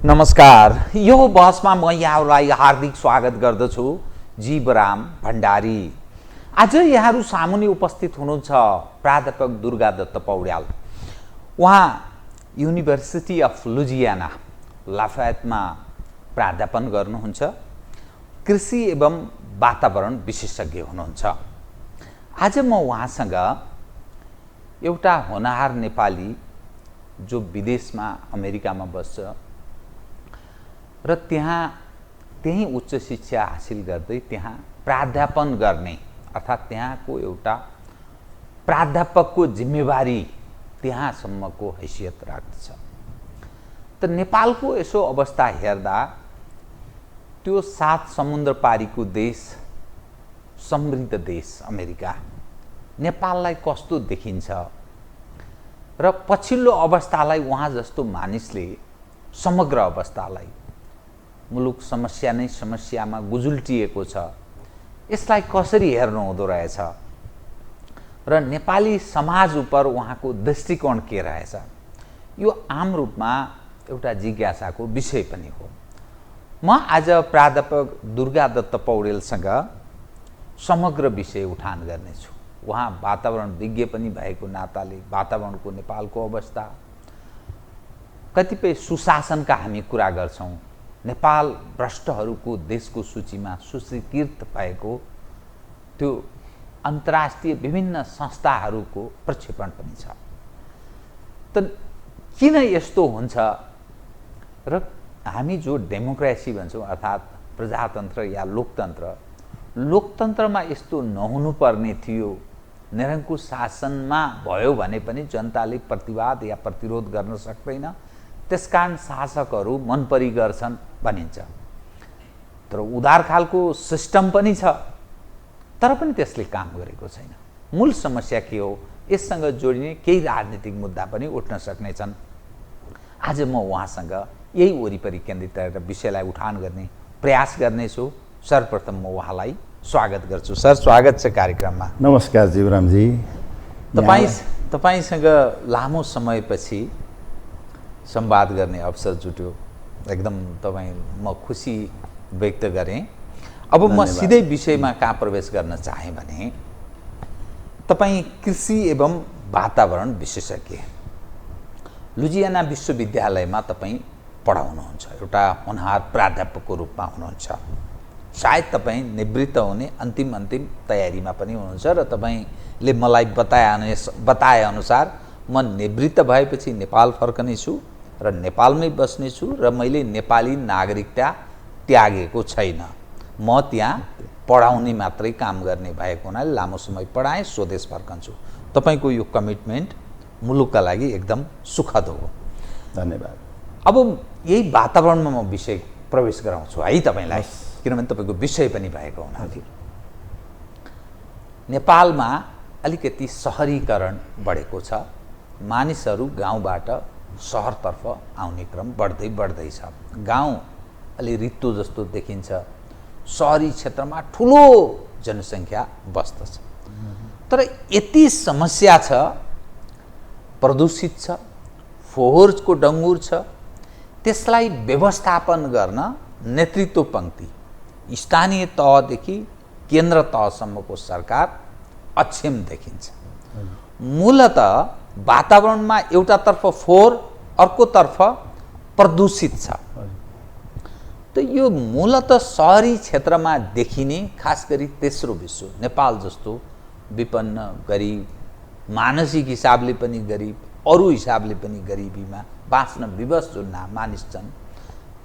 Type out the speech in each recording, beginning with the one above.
नमस्कार। यो बहसमा म यहाँहरूलाई हार्दिक स्वागत गर्दछु। जीवराम भण्डारी। आज यहाँहरू सामुन्ने उपस्थित हुनुहुन्छ प्राध्यापक दुर्गादत्त पौड्याल। उहाँ युनिभर्सिटी अफ लुजियाना लाफायतमा प्राध्यापन गर्नुहुन्छ। कृषि एवं वातावरण विशेषज्ञ हुनुहुन्छ। आज म उहाँसँग एउटा होनहार नेपाली जो विदेशमा अमेरिकामा बस्छ र त्यही उच्च शिक्षा हासिल गर्दै त्यहाँ प्राध्यापन गर्ने अर्थात् त्यहाँको एउटा प्राध्यापकको जिम्मेवारी त्यहाँसम्मको हैसियत राख्दछ। त नेपालको यसो अवस्था हेर्दा त्यो 7 समुद्र पारीको देश, समृद्ध देश अमेरिका नेपाललाई कस्तो देखिन्छ र पछिल्लो अवस्थालाई उहाँ जस्तो मानिसले समग्र अवस्थालाई मुलुक समस्या नै समस्यामा गुजुल्टिएको छ, यसलाई कसरी हेर्नु हुँदो रहेछ र नेपाली समाज उपर उहाँको दृष्टिकोण के रहेछ, यो आम रूपमा एउटा जिज्ञासाको विषय पनि हो। म आज प्राध्यापक दुर्गादत्त पौड्यालसँग समग्र विषय उठान गर्नेछु। उहाँ वातावरण विज्ञ पनि भएको नाताले वातावरणको नेपालको अवस्था, कतिपय सुशासनका हामी कुरा गर्छौँ, नेपाल भ्रष्टहरूको देशको सूचीमा सूचीकृत भएको त्यो अन्तर्राष्ट्रिय विभिन्न संस्थाहरूको प्रक्षेपण पनि छ। त किन यस्तो हुन्छ र हामी जो डेमोक्रेसी भन्छौँ अर्थात् प्रजातन्त्र या लोकतन्त्रमा यस्तो नहुनुपर्ने थियो। निरङ्कुश शासनमा भयो भने पनि जनताले प्रतिवाद या प्रतिरोध गर्न सक्दैन, त्यसकारण शासकहरू मनपरी गर्छन् भनिन्छ। तर उदार खालको सिस्टम पनि छ, तर पनि त्यसले काम गरेको छैन। मूल समस्या के हो, यससँग जोडिने केही राजनीतिक मुद्दा पनि उठ्न सक्नेछन्। आज म उहाँसँग यही वरिपरि केन्द्रित रहेर विषयलाई उठान गर्ने प्रयास गर्नेछु। सर्वप्रथम म उहाँलाई स्वागत गर्छु। सर, स्वागत छ कार्यक्रममा। नमस्कार जीवरामजी। तपाईसँग लामो समयपछि संवाद गर्ने अवसर जुट्यो, एकदम म खुसी व्यक्त गरेँ। अब म सिधै विषयमा कहाँ प्रवेश गर्न चाहेँ भने तपाईँ कृषि एवं वातावरण विशेषज्ञ, लुजियाना विश्वविद्यालयमा तपाईँ पढाउनुहुन्छ, एउटा होनहार प्राध्यापकको रूपमा हुनुहुन्छ। सायद तपाईँ निवृत्त हुने अन्तिम तयारीमा पनि हुनुहुन्छ र तपाईँले मलाई बताए अनुसार म निवृत्त भएपछि नेपाल फर्कनेछु र नेपालमै बस्नेछु र मैले नेपाली नागरिकता त्यागेको छैन। म त्यहाँ पढाउने मात्रै काम गर्ने भएको हुनाले लामो समय पढाएँ, स्वदेश फर्कन्छु। तपाईँको यो कमिटमेन्ट मुलुकका लागि एकदम सुखद हो। धन्यवाद। अब यही वातावरणमा म विषय प्रवेश गराउँछु है तपाईँलाई, किनभने तपाईँको विषय पनि भएको हुनाले। नेपालमा अलिकति सहरीकरण बढेको छ। मानिसहरू गाउँबाट सहरतर्फ आउने क्रम बढ्दैछ। गाउँ अलि रित्तो जस्तो देखिन्छ, सहरी क्षेत्रमा ठुलो जनसङ्ख्या बस्दछ। तर यति समस्या छ, प्रदूषित छ, फोहोरको डङ्गुर छ, त्यसलाई व्यवस्थापन गर्न नेतृत्व पङ्क्ति स्थानीय तहदेखि केन्द्र तहसम्मको सरकार अक्षम देखिन्छ। मूलतः वातावरणमा एउटातर्फ फोहोर, अर्कोतर्फ प्रदूषित छ। त यो मूलतः सहरी क्षेत्रमा देखिने, खास गरी तेस्रो विश्व नेपाल जस्तो विपन्न, गरिब, मानसिक हिसाबले पनि गरिब, अरू हिसाबले पनि गरिबीमा बाँच्न विवश जो मानिस छन्,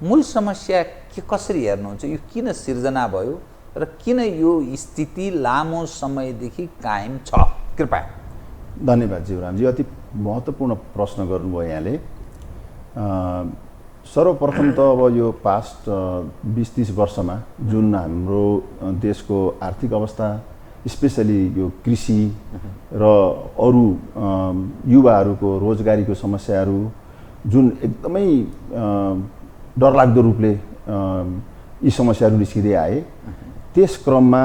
मूल समस्या के कसरी हेर्नुहुन्छ? यो किन सिर्जना भयो र किन यो स्थिति लामो समयदेखि कायम छ? कृपया। धन्यवाद जीवरामजी, अति महत्त्वपूर्ण प्रश्न गर्नुभयो यहाँले। सर्वप्रथम त अब यो पास्ट 20-30 वर्षमा जुन हाम्रो देशको आर्थिक अवस्था, स्पेसली यो कृषि र अरू युवाहरूको रोजगारीको समस्याहरू जुन एकदमै डरलाग्दो रूपले यी समस्याहरू निस्किँदै आए, त्यस क्रममा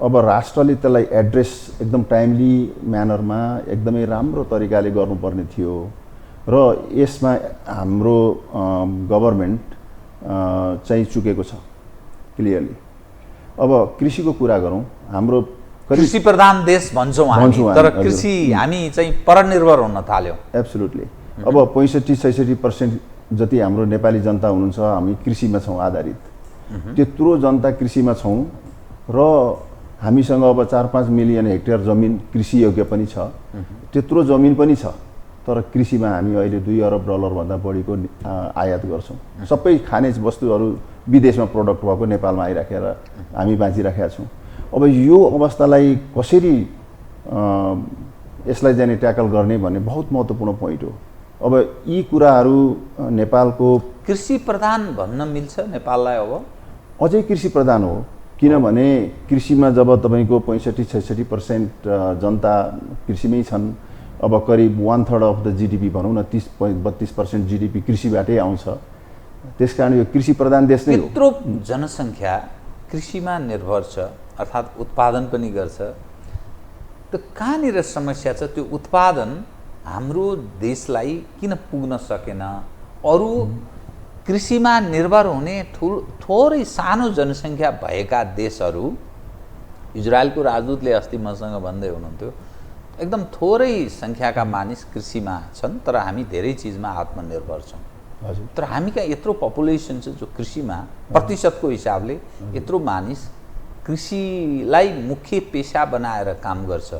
अब राष्ट्रले त्यसलाई एड्रेस एकदम टाइमली म्यानरमा एकदमै राम्रो तरिकाले गर्नुपर्ने थियो र यसमा हाम्रो गभर्नमेन्ट चाहिँ चुकेको छ क्लियरली। अब कृषिको कुरा गरौँ, हाम्रो कृषि प्रधान देश भन्छौँ हामी, तर कृषि हामी चाहिँ परनिर्भर हुन थाल्यौँ। एब्सोल्युटली। अब 65-66% जति हाम्रो नेपाली जनता हुनुहुन्छ हामी कृषिमा छौँ आधारित। त्यत्रो जनता कृषिमा छौँ र हामीसँग अब 4-5 मिलियन हेक्टेयर जमिन कृषि योग्य पनि छ, त्यत्रो जमिन पनि छ, तर कृषिमा हामी अहिले $2 अरब भन्दा बढीको आयात गर्छौँ। सबै खाने वस्तुहरू विदेशमा प्रोडक्ट भएको नेपालमा आइराखेर हामी बाँचिराखेका छौँ। अब यो अवस्थालाई कसरी यसलाई जाने ट्याकल गर्ने भन्ने बहुत महत्त्वपूर्ण पोइन्ट हो। अब यी कुराहरू नेपालको कृषि प्रधान भन्न मिल्छ नेपाललाई? अब अझै कृषि प्रधान हो, किनभने कृषिमा जब तपाईँको 65-66% जनता कृषिमै छन्, अब करिब 1/3 अफ द जीडीपी भनौँ न 30-32% जीडीपी कृषिबाटै आउँछ। त्यसकारण यो कृषि प्रधान देश नै हो। यत्रो जनसङ्ख्या कृषिमा निर्भर छ, अर्थात् उत्पादन पनि गर्छ। त कहाँनिर समस्या छ? त्यो उत्पादन हाम्रो देशलाई किन पुग्न सकेन? अरू कृषिमा निर्भर हुने थोरै सानो जनसङ्ख्या भएका देशहरू, इजरायलको राजदूतले अस्ति मसँग भन्दै हुनुहुन्थ्यो, एकदम थोरै सङ्ख्याका मानिस कृषिमा छन्, तर हामी धेरै चिजमा आत्मनिर्भर छौँ। हजुर। तर हामी कहाँ यत्रो पपुलेसन छ जो कृषिमा प्रतिशतको हिसाबले यत्रो मानिस कृषिलाई मुख्य पेसा बनाएर काम गर्छ,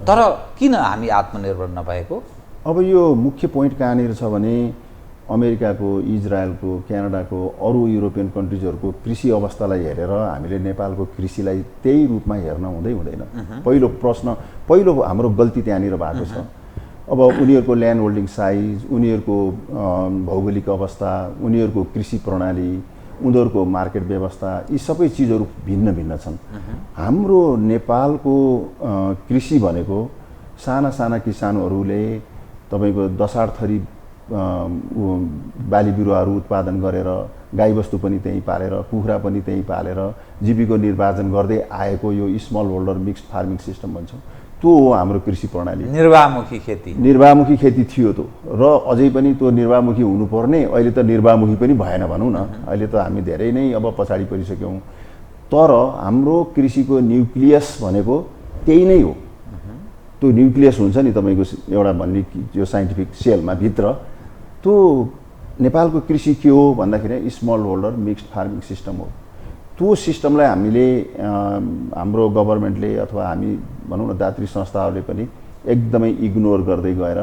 तर किन हामी आत्मनिर्भर नभएको? अब यो मुख्य पोइन्ट कहाँनिर छ भने अमेरिकाको, इजरायलको, क्यानाडाको, अरू युरोपियन कन्ट्रिजहरूको कृषि अवस्थालाई हेरेर हामीले नेपालको कृषिलाई त्यही रूपमा हेर्न हुँदैन। पहिलो हाम्रो गल्ती त्यहाँनिर भएको छ। अब उनीहरूको ल्यान्ड होल्डिङ साइज, उनीहरूको भौगोलिक अवस्था, उनीहरूको कृषि प्रणाली, उनीहरूको मार्केट व्यवस्था, यी सबै चिजहरू भिन्न भिन्न छन्। हाम्रो नेपालको कृषि भनेको साना साना किसानहरूले तपाईँको 10-8 थरी बाली बिरुवाहरू उत्पादन गरेर, गाईबस्तु पनि त्यहीँ पालेर, कुखुरा पनि त्यहीँ पालेर जीविका निर्वाचन गर्दै आएको यो small holder mixed farming system भन्छौँ, त्यो हो हाम्रो कृषि प्रणाली। निर्वाहमुखी खेती थियो त्यो, र अझै पनि त्यो निर्वाहमुखी हुनुपर्ने, अहिले त निर्वाहमुखी पनि भएन भनौँ न। अहिले त हामी धेरै नै अब पछाडि परिसक्यौँ। तर हाम्रो कृषिको न्युक्लियस भनेको त्यही नै हो। त्यो न्युक्लियस हुन्छ नि तपाईँको एउटा भन्ने यो साइन्टिफिक सेलमा भित्र, त्यो नेपालको कृषि के हो भन्दाखेरि small holder mixed farming system हो। त्यो सिस्टमलाई हामीले हाम्रो गभर्मेन्टले अथवा हामी भनौँ न दात्री संस्थाहरूले पनि एकदमै इग्नोर गर्दै गएर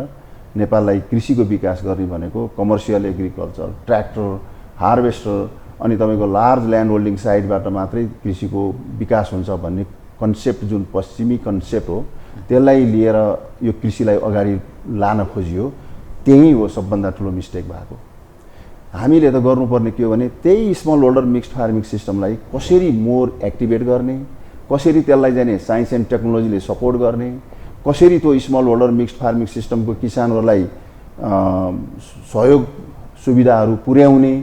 नेपाललाई कृषिको विकास गर्ने भनेको कमर्सियल एग्रिकल्चर, ट्र्याक्टर, हार्भेस्टर अनि तपाईँको लार्ज ल्यान्ड होल्डिङ साइडबाट मात्रै कृषिको विकास हुन्छ भन्ने कन्सेप्ट, जुन पश्चिमी कन्सेप्ट हो, त्यसलाई लिएर यो कृषिलाई अगाडि लान खोजियो। त्यही हो सबभन्दा ठुलो मिस्टेक भएको। हामीले त गर्नुपर्ने के हो भने त्यही स्मल होल्डर मिक्स्ड फार्मिङ सिस्टमलाई कसरी मोर एक्टिभेट गर्ने, कसरी त्यसलाई जाने साइन्स एन्ड टेक्नोलोजीले सपोर्ट गर्ने, कसरी त्यो स्मल होल्डर मिक्स्ड फार्मिङ सिस्टमको किसानहरूलाई सहयोग सुविधाहरू पुर्याउने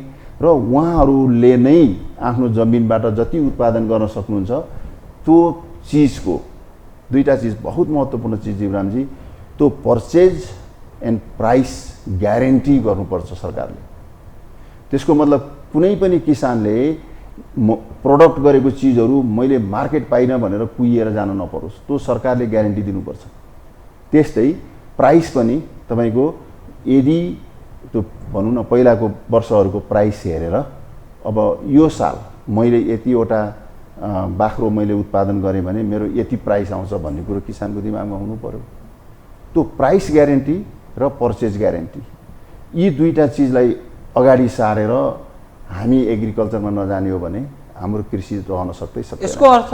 र उहाँहरूले नै आफ्नो जमिनबाट जति उत्पादन गर्न सक्नुहुन्छ त्यो चिजको दुईटा चिज बहुत महत्त्वपूर्ण चिज जीवरामजी, त्यो पर्चेज एन्ड प्राइस ग्यारेन्टी गर्नुपर्छ सरकारले। त्यसको मतलब कुनै पनि किसानले प्रोडक्ट गरेको चिजहरू मैले मार्केट पाइनँ भनेर कुहिएर जान नपरोस्, त्यो सरकारले ग्यारेन्टी दिनुपर्छ। त्यस्तै प्राइस पनि तपाईँको यदि त्यो भनौँ न पहिलाको वर्षहरूको प्राइस हेरेर अब यो साल मैले यतिवटा बाख्रो मैले उत्पादन गरेँ भने मेरो यति प्राइस आउँछ भन्ने कुरो किसानको दिमागमा हुनु पर्यो। त्यो प्राइस ग्यारेन्टी र पर्चेज ग्यारेन्टी, यी दुईटा चिजलाई अगाडि सारेर हामी एग्रिकल्चरमा नजाने हो भने हाम्रो कृषि रहन सक्दैन। यसको अर्थ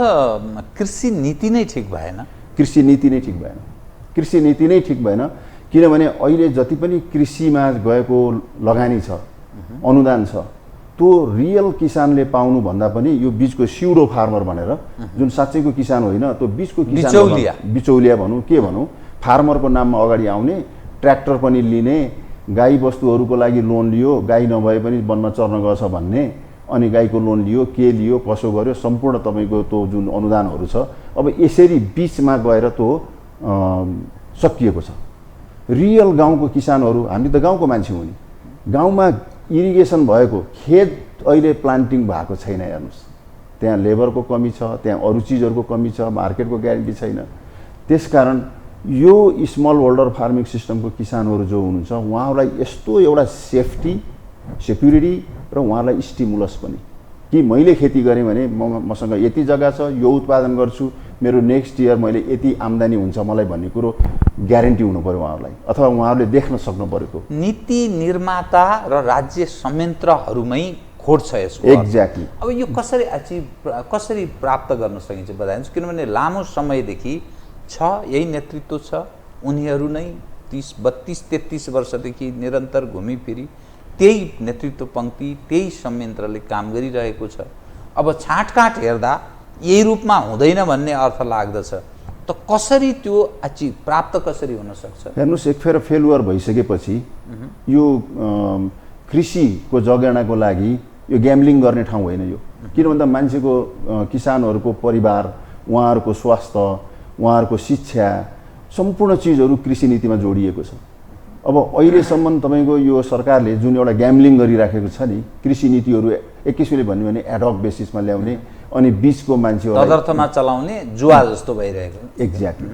कृषि नीति नै ठिक भएन। कृषि नीति नै ठिक भएन। कृषि नीति नै ठिक भएन किनभने अहिले जति पनि कृषिमा गएको लगानी छ, अनुदान छ, त्यो रियल किसानले पाउनु भन्दा पनि यो बीचको स्युडो फार्मर भनेर जुन साँच्चैको किसान होइन, त्यो बीचको किसान बिचौलिया भनौँ के भनौँ, फार्मरको नाममा अगाडि आउने, ट्र्याक्टर पनि लिने, गाई बस्तुहरूको लागि लोन लियो, गाई नभए पनि वनमा चर्न गछ भन्ने, अनि गाईको लोन लियो, के लियो, कसो गर्यो, सम्पूर्ण तपाईँको त्यो जुन अनुदानहरू छ, अब यसरी बिचमा गएर त्यो सकिएको छ। रियल गाउँको किसानहरू, हामी त गाउँको मान्छे हुँ नि, गाउँमा इरिगेसन भएको खेत अहिले प्लान्टिङ भएको छैन हेर्नुहोस्, त्यहाँ लेबरको कमी छ, त्यहाँ अरू चिजहरूको कमी छ, मार्केटको ग्यारेन्टी छैन। त्यसकारण यो स्मल होल्डर फार्मिङ सिस्टमको किसानहरू जो हुनुहुन्छ उहाँहरूलाई यस्तो एउटा सेफ्टी, सेक्युरिटी र उहाँहरूलाई स्टिमुलस पनि कि मैले खेती गरेँ भने मसँग यति जग्गा छ, यो उत्पादन गर्छु, मेरो नेक्स्ट इयर मैले यति आम्दानी हुन्छ मलाई भन्ने कुरो ग्यारेन्टी हुनु पर्यो उहाँहरूलाई, अथवा उहाँहरूले देख्न सक्नु परेको। नीति निर्माता र राज्य संयन्त्रहरूमै खोट छ यसको। एक्ज्याक्टली। अब यो कसरी प्राप्त गर्न सकिन्छ बताइदिनुहोस्, किनभने लामो समयदेखि छ यही नेतृत्व छ, उनीहरू नै 32-33 वर्षदेखि निरन्तर घुमिफिरी त्यही नेतृत्व पङ्क्ति, त्यही संयन्त्रले काम गरिरहेको छ। अब छाँटकाँट हेर्दा यही रूपमा हुँदैन भन्ने अर्थ लाग्दछ, त कसरी त्यो अचिभ प्राप्त कसरी हुन सक्छ? हेर्नुहोस्, एक फेर फेलुवर भइसकेपछि यो कृषिको जगेर्नाको लागि यो ग्याम्बलिङ गर्ने ठाउँ होइन यो। किन भन्दा मान्छेको किसानहरूको परिवार, उहाँहरूको स्वास्थ्य, उहाँहरूको शिक्षा, सम्पूर्ण चिजहरू कृषि नीतिमा जोडिएको छ। अब अहिलेसम्म तपाईँको यो सरकारले जुन एउटा ग्याम्बलिङ गरिराखेको छ नि, कृषि नीतिहरू एक किसिमले भन्यो भने एडहक बेसिसमा ल्याउने अनि बिचको मान्छेहरूलाई तदर्थमा चलाउने जुवा जस्तो भइरहेको। एक्ज्याक्टली।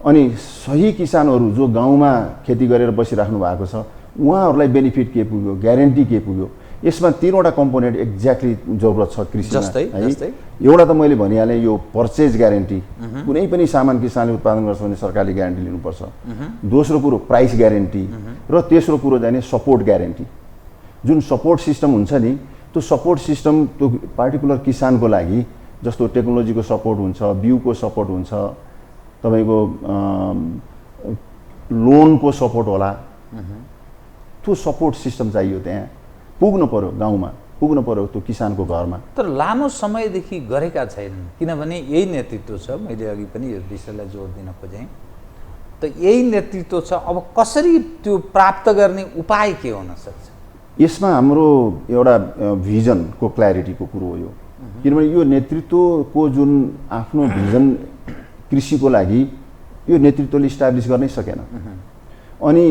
अनि सही किसानहरू जो गाउँमा खेती गरेर बसिराख्नु भएको छ उहाँहरूलाई बेनिफिट के पुग्यो, ग्यारेन्टी के पुग्यो, यसमा तीनवटा कम्पोनेन्ट एक्ज्याक्टली जरुरत छ कृषिमा। जस्तै एउटा त मैले भनिहालेँ यो पर्चेज ग्यारेन्टी, कुनै पनि सामान किसानले उत्पादन गर्छ भने सरकारले ग्यारेन्टी लिनुपर्छ। दोस्रो कुरो प्राइस ग्यारेन्टी, र तेस्रो कुरो चाहिँ सपोर्ट ग्यारेन्टी। जुन सपोर्ट सिस्टम हुन्छ नि, त्यो सपोर्ट सिस्टम त्यो पार्टिकुलर किसानको लागि जस्तो टेक्नोलोजीको सपोर्ट हुन्छ, बिउको सपोर्ट हुन्छ, तपाईँको लोनको सपोर्ट होला, त्यो सपोर्ट सिस्टम चाहियो, त्यहाँ पुग्नु पर्यो, गाउँमा पुग्नु पर्यो, त्यो किसानको घरमा। तर लामो समयदेखि गरेका छैनन्, किनभने यही नेतृत्व छ। मैले अघि पनि यो विषयलाई जोड दिन खोजेँ, त यही नेतृत्व छ। अब कसरी त्यो प्राप्त गर्ने उपाय के हुन सक्छ? यसमा हाम्रो एउटा भिजनको क्ल्यारिटीको कुरो हो यो। किनभने यो नेतृत्वको जुन आफ्नो भिजन कृषिको लागि यो नेतृत्वले इस्टाब्लिस गर्नै सकेन। अनि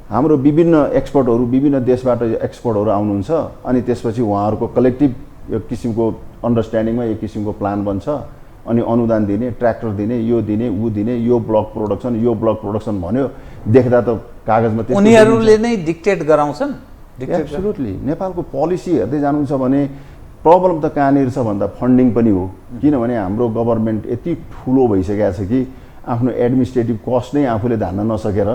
हाम्रो विभिन्न एक्सपर्टहरू, विभिन्न देशबाट एक्सपर्टहरू आउनुहुन्छ, अनि त्यसपछि उहाँहरूको कलेक्टिभ एक किसिमको अन्डरस्ट्यान्डिङमा एक किसिमको प्लान बन्छ, अनि अनुदान दिने, ट्र्याक्टर दिने, यो दिने, ऊ दिने, यो ब्लक प्रोडक्सन भन्यो, देख्दा त कागजमा उनीहरूले नै डिक्टेट गराउँछन्। एब्सोल्युटली। नेपालको पोलिसी हेर्दै जानुहुन्छ भने प्रब्लम त कहाँनिर छ भन्दा फन्डिङ पनि हो। किनभने हाम्रो गभर्मेन्ट यति ठुलो भइसकेको छ कि आफ्नो एडमिनिस्ट्रेटिभ कस्ट नै आफूले धान्न नसकेर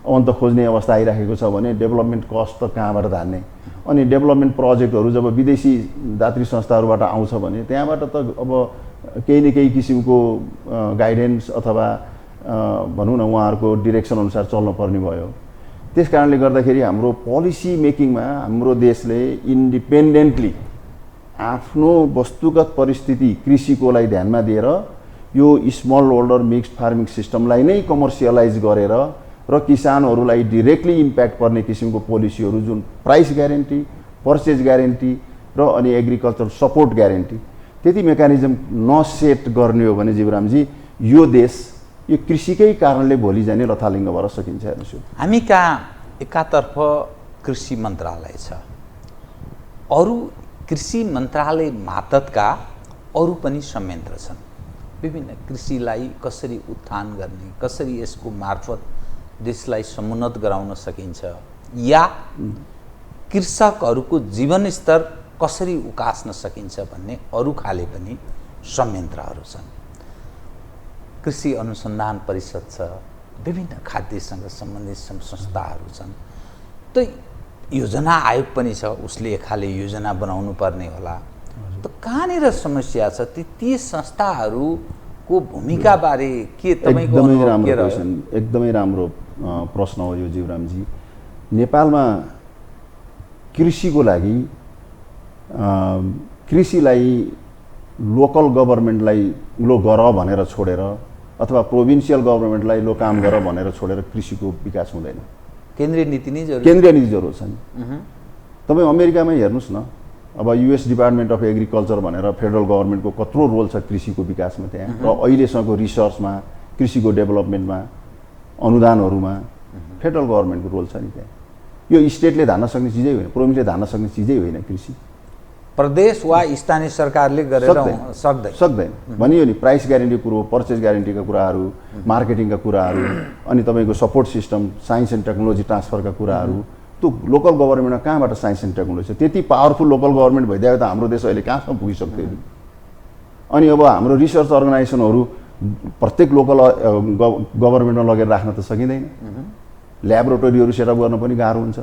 अन्त खोज्ने अवस्था आइराखेको छ भने डेभलपमेन्ट कस्ट त कहाँबाट धान्ने? अनि डेभलपमेन्ट प्रोजेक्टहरू जब विदेशी दात्री संस्थाहरूबाट आउँछ भने त्यहाँबाट त अब केही न केही किसिमको गाइडेन्स अथवा भनौँ न उहाँहरूको डिरेक्सन अनुसार चल्नुपर्ने भयो। त्यस कारणले गर्दाखेरि हाम्रो पोलिसी मेकिङमा हाम्रो देशले इन्डिपेन्डेन्टली आफ्नो वस्तुगत परिस्थिति कृषिकोलाई ध्यानमा दिएर यो स्मल होल्डर मिक्स्ड फार्मिङ सिस्टमलाई नै कमर्सियलाइज गरेर र किसानहरूलाई डिरेक्टली इम्प्याक्ट पर्ने किसिमको पोलिसीहरू जुन प्राइस ग्यारेन्टी, पर्चेज ग्यारेन्टी र अनि एग्रिकल्चर सपोर्ट ग्यारेन्टी, त्यति मेकानिजम नसेट गर्ने हो भने जीवरामजी यो देश यो कृषिकै कारणले भोलि जाने लथालिङ्ग भएर सकिन्छ। हेर्नुहोस्, हामी कहाँ एकातर्फ कृषि मन्त्रालय छ, अरू कृषि मन्त्रालय मातहतका अरू पनि संयन्त्र छन्। विभिन्न कृषिलाई कसरी उत्थान गर्ने, कसरी यसको मार्फत देशलाई समुन्नत गराउन सकिन्छ, या कृषकहरूको जीवनस्तर कसरी उकास्न सकिन्छ भन्ने अरू खाले पनि संयन्त्रहरू छन्। कृषि अनुसन्धान परिषद छ, विभिन्न खाद्यसँग सम्बन्धित संस्थाहरू छन्, त योजना आयोग पनि छ, उसले एक खाले योजना बनाउनु पर्ने होला। त कहाँनिर समस्या छ? ती संस्थाहरूको भूमिकाबारे के तपाईँको अनुभव के रह्यो? एकदमै राम्रो प्रश्न हो यो जीवरामजी। नेपालमा कृषिको लागि कृषिलाई लोकल गभर्मेन्टलाई लो गर भनेर छोडेर अथवा प्रोभिन्सियल गभर्मेन्टलाई लो काम गर भनेर छोडेर कृषिको विकास हुँदैन। केन्द्रीय नीति नै जरुरी, केन्द्रीय नीति जरुरी छ नि। तपाईँ अमेरिकामै हेर्नुहोस् न, अब युएस डिपार्टमेन्ट अफ एग्रिकल्चर भनेर फेडरल गभर्मेन्टको कत्रो रोल छ कृषिको विकासमा त्यहाँ, र अहिलेसम्मको रिसर्चमा, कृषिको डेभलपमेन्टमा, अनुदानहरूमा फेडरल गभर्मेन्टको रोल छ नि त्यहाँ। यो स्टेटले धान्न सक्ने चिजै होइन, प्रोभिन्सले धान्न सक्ने चिजै होइन कृषि। प्रदेश वा स्थानीय सरकारले गरेर सक्दैन भनियो नि। प्राइस ग्यारेन्टी कुरो, पर्चेज ग्यारेन्टीका कुराहरू, मार्केटिङका कुराहरू, अनि तपाईँको support system, science and technology ट्रान्सफरका कुराहरू, त्यो लोकल गभर्मेन्टमा कहाँबाट साइन्स एन्ड टेक्नोलोजी छ? त्यति पावरफुल लोकल गभर्मेन्ट भइदियो त हाम्रो देश अहिले कहाँसम्म पुगिसक्थ्यो। अनि अब हाम्रो रिसर्च अर्गनाइजेसनहरू प्रत्येक लोकल गभर्मेन्टमा लगेर राख्न त सकिँदैन। ल्याबोरेटरीहरू सेटअप गर्न पनि गाह्रो हुन्छ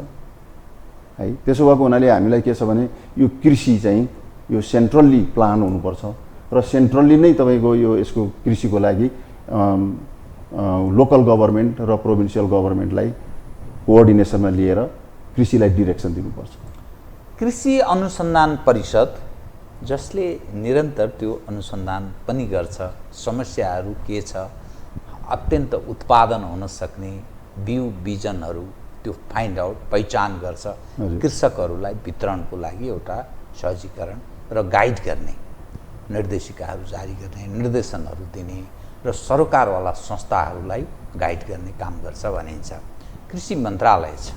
है। त्यसो भएको हुनाले हामीलाई के छ भने यो कृषि चाहिँ यो सेन्ट्रल्ली प्लान हुनुपर्छ र सेन्ट्रल्ली नै तपाईँको यो यसको कृषिको लागि लोकल गभर्मेन्ट र प्रोभिन्सियल गभर्मेन्टलाई कोअर्डिनेसनमा लिएर कृषिलाई डिरेक्सन दिनुपर्छ। कृषि अनुसन्धान परिषद जसले निरन्तर त्यो अनुसन्धान पनि गर्छ, समस्याहरू के छ, अत्यन्त उत्पादन हुन सक्ने बिउ बिजनहरू त्यो फाइन्ड आउट, पहिचान गर्छ, कृषकहरूलाई वितरणको लागि एउटा सहजीकरण र गाइड गर्ने, निर्देशिकाहरू जारी गर्ने, निर्देशनहरू दिने र सरकारवाला संस्थाहरूलाई गाइड गर्ने काम गर्छ भनिन्छ। कृषि मन्त्रालय छ,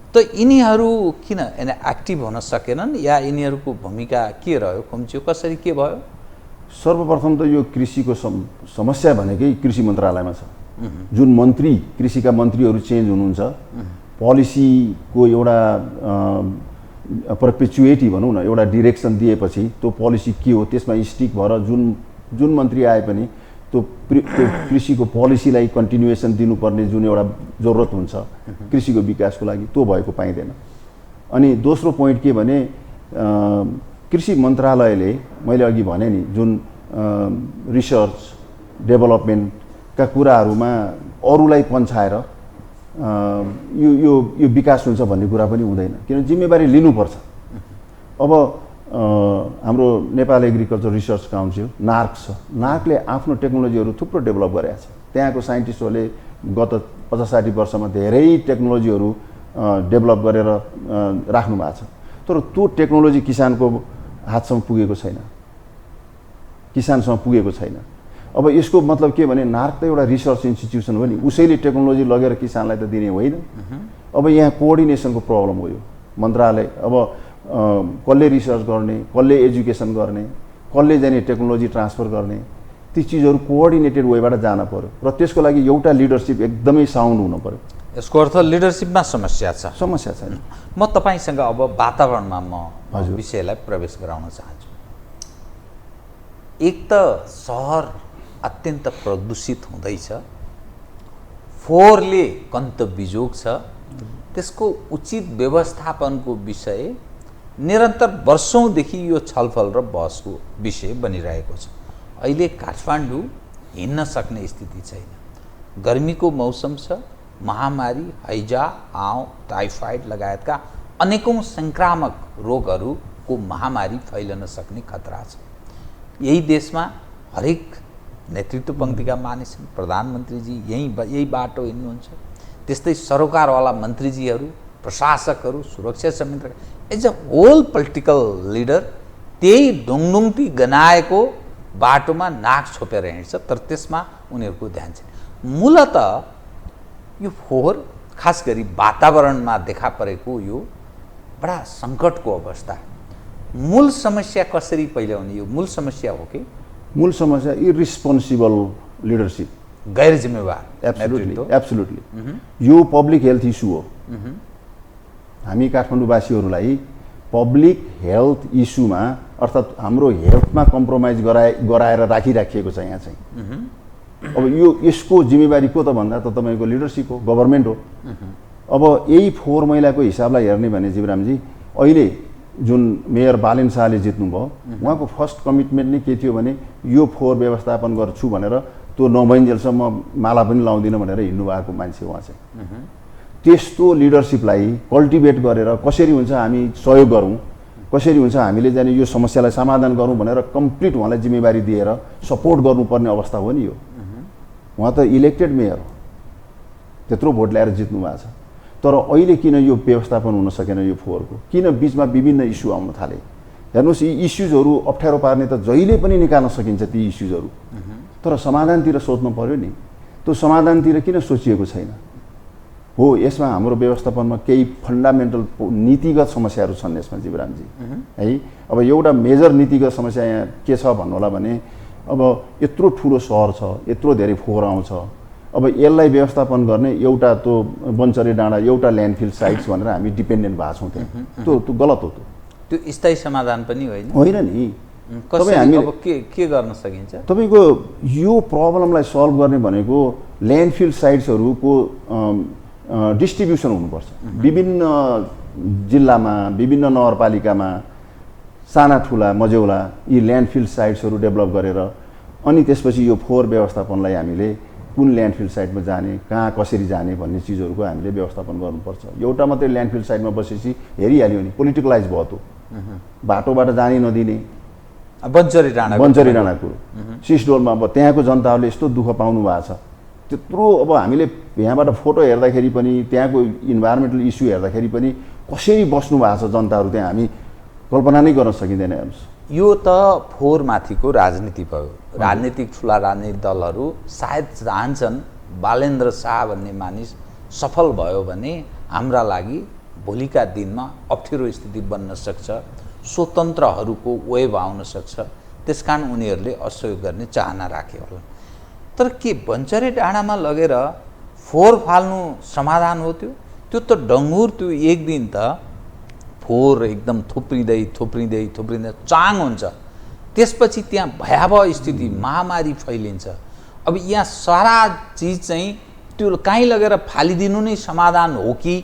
त यिनीहरू किन एक्टिभ हुन सकेनन् या यिनीहरूको भूमिका के रह्यो, खुम्च्यो, कसरी के भयो? सर्वप्रथम त यो कृषिको समस्या भनेकै कृषि मन्त्रालयमा छ। जुन मन्त्री, कृषिका मन्त्रीहरू चेन्ज हुनुहुन्छ, पोलिसीको एउटा पर्पेचुएटी भनौँ न, एउटा डिरेक्सन दिएपछि त्यो पोलिसी के हो त्यसमा स्टिक भएर जुन मन्त्री आए पनि त्यो कृषिको पोलिसीलाई कन्टिन्युएसन दिनुपर्ने जुन एउटा जरुरत हुन्छ कृषिको विकासको लागि, त्यो भएको पाइँदैन। अनि दोस्रो पोइन्ट के भने कृषि मन्त्रालयले मैले अघि भने नि जुन रिसर्च डेभलपमेन्टका कुराहरूमा अरूलाई पन्छाएर यो विकास हुन्छ भन्ने कुरा पनि हुँदैन, किनभने जिम्मेवारी लिनुपर्छ। अब हाम्रो नेपाल एग्रिकल्चर रिसर्च काउन्सिल नार्क छ, नार्कले आफ्नो टेक्नोलोजीहरू थुप्रो डेभलप गरेको छ। त्यहाँको साइन्टिस्टहरूले गत 50-60 वर्षमा धेरै टेक्नोलोजीहरू डेभलप गरेर राख्नु भएको छ, तर त्यो टेक्नोलोजी किसानको हातसम्म पुगेको छैन, किसानसँग पुगेको छैन। अब यसको मतलब के भने नार्क त एउटा रिसर्च इन्स्टिट्युसन हो नि, उसैले टेक्नोलोजी लगेर किसानलाई त दिने होइन। अब यहाँ कोअर्डिनेसनको प्रब्लम हो यो मन्त्रालय। अब कसले रिसर्च गर्ने, कसले एजुकेसन गर्ने, कसले जाने टेक्नोलोजी ट्रान्सफर गर्ने, ती चिजहरू कोअर्डिनेटेड वेबाट जान पर्यो र त्यसको लागि एउटा लिडरसिप एकदमै साउन्ड हुनु पर्यो। यसको अर्थ लिडरसिपमा समस्या छ? समस्या छैन। म तपाईँसँग अब वातावरणमा म विषयलाई प्रवेश गराउन चाहन्छु। एक त सहर अत्यन्त प्रदूषित हुँदैछ, फोहोरले कन्त बिजोग छ, त्यसको उचित व्यवस्थापनको विषय निरन्तर वर्षौँदेखि यो छलफल र बहसको विषय बनिरहेको छ। अहिले काठमाडौँ हिँड्न सक्ने स्थिति छैन, गर्मीको मौसम छ, महामारी, हैजा, आउँ, टाइफाइड लगायतका अनेकौं संक्रामक रोगहरूको महामारी फैलन सक्ने खतरा छ। यही देशमा हरेक नेतृत्व पङ्क्तिका मानिस, प्रधानमन्त्रीजी यही बाटो हिँड्नुहुन्छ, त्यस्तै सरोकारवाला मन्त्रीजीहरू, प्रशासकहरू, सुरक्षा संयन्त्र, as a whole political leader त्यही ढुङढुङती गनाएको बाटोमा नाक छोपेर हिँड्छ, तर त्यसमा उनीहरूको ध्यान छैन। मूलत यो फोहोर खास गरी वातावरणमा देखा परेको यो बडा सङ्कटको अवस्था, मूल समस्या कसरी पहिल्याउने? यो मूल समस्या हो कि? मूल समस्या इरिस्पोन्सिबल लिडरसिप, गैर जिम्मेवार। एब्सोल्युटली यो पब्लिक हेल्थ इस्यु हो। हामी काठमाडौँवासीहरूलाई पब्लिक हेल्थ इस्युमा अर्थात् हाम्रो हेल्थमा कम्प्रोमाइज गराएर राखिराखिएको छ यहाँ चाहिँ। अब यसको जिम्मेवारी को त भन्दा त तपाईँको लिडरसिप हो, गभर्मेन्ट हो। अब यही फोहोर मैलाको हिसाबलाई हेर्ने भने जीवरामजी, अहिले जुन मेयर बालेन शाहले जित्नुभयो, उहाँको फर्स्ट कमिटमेन्ट नै के थियो भने यो फोहोर व्यवस्थापन गर्छु भनेर त्यो नभइन्जेलसम्म माला पनि लाउँदिनँ भनेर हिँड्नु भएको मान्छे उहाँ चाहिँ। त्यस्तो लिडरसिपलाई कल्टिभेट गरेर कसरी हुन्छ हामी सहयोग गरौँ, कसरी हुन्छ हामीले जाने यो समस्यालाई समाधान गरौँ भनेर कम्प्लिट उहाँलाई जिम्मेवारी दिएर सपोर्ट गर्नुपर्ने अवस्था हो नि यो। उहाँ त इलेक्टेड मेयर हो, त्यत्रो भोट ल्याएर जित्नु भएको छ, तर अहिले किन यो व्यवस्थापन हुन सकेन यो फोहोरको? किन बिचमा विभिन्न इस्यु आउन थाले? हेर्नुहोस्, यी इस्युजहरू अप्ठ्यारो पार्ने त जहिले पनि निकाल्न सकिन्छ ती इस्युजहरू, तर समाधानतिर सोच्नु पर्यो नि। त्यो समाधानतिर किन सोचिएको छैन? हो यसमा हाम्रो व्यवस्थापनमा केही फन्डामेन्टल नीतिगत समस्याहरू छन् यसमा जीवरामजी है। अब एउटा मेजर नीतिगत समस्या यहाँ के छ भन्नु होला भने अब यत्रो ठुलो सहर छ, यत्रो धेरै फोहोर आउँछ, अब यसलाई व्यवस्थापन गर्ने एउटा त्यो बन्चरे डाँडा एउटा ल्यान्डफिल साइट्स भनेर हामी डिपेन्डेन्ट भएको छौँ त्यहाँ। त्यो गलत हो। त्यो स्थायी समाधान पनि होइन नि। कसरी अब के गर्न सकिन्छ? तपाईँको यो प्रब्लमलाई सल्भ गर्ने भनेको ल्यान्डफिल साइट्सहरूको डिस्ट्रिब्युसन हुनुपर्छ विभिन्न जिल्लामा, विभिन्न नगरपालिकामा, साना ठुला मझौला यी ल्यान्डफिल साइट्सहरू डेभलप गरेर अनि त्यसपछि यो फोहोर व्यवस्थापनलाई हामीले कुन ल्यान्डफिल साइटमा जाने, कहाँ कसरी जाने भन्ने चिजहरूको हामीले व्यवस्थापन गर्नुपर्छ। एउटा मात्रै ल्यान्डफिल साइटमा बसेपछि हेरिहाल्यो नि पोलिटिकलाइज भयो त। बाटोबाट जाने नदिने बन्चरे डाँडाको सिसडोलमा अब त्यहाँको जनताहरूले यस्तो दुःख पाउनु भएको छ। त्यत्रो अब हामीले यहाँबाट फोटो हेर्दाखेरि पनि त्यहाँको इन्भाइरोमेन्टल इस्यु हेर्दाखेरि पनि कसरी बस्नु भएको छ जनताहरू त्यहाँ हामी कल्पना नै गर्न सकिँदैन। हेर्नुहोस् यो त फोहोर माथिको राजनीति भयो। राजनीतिक ठुला राजनीतिक दलहरू सायद चाहन्छन् बालेन्द्र शाह भन्ने मानिस सफल भयो भने हाम्रा लागि भोलिका दिनमा अप्ठ्यारो स्थिति बन्न सक्छ, स्वतन्त्रहरूको वेभ आउन सक्छ, त्यसकारण उनीहरूले असहयोग गर्ने चाहना राखे होला। तर के बन्चरे डाँडामा लगेर फोहोर फाल्नु समाधान हो? त्यो त डङ्गुर, त्यो एक दिन त फोहोर एकदम थुप्रिँदै चाङ हुन्छ, त्यसपछि त्यहाँ भयावह स्थिति महामारी फैलिन्छ। अब यहाँ सारा चिज चाहिँ त्यो कहीँ लगेर फालिदिनु नै समाधान हो कि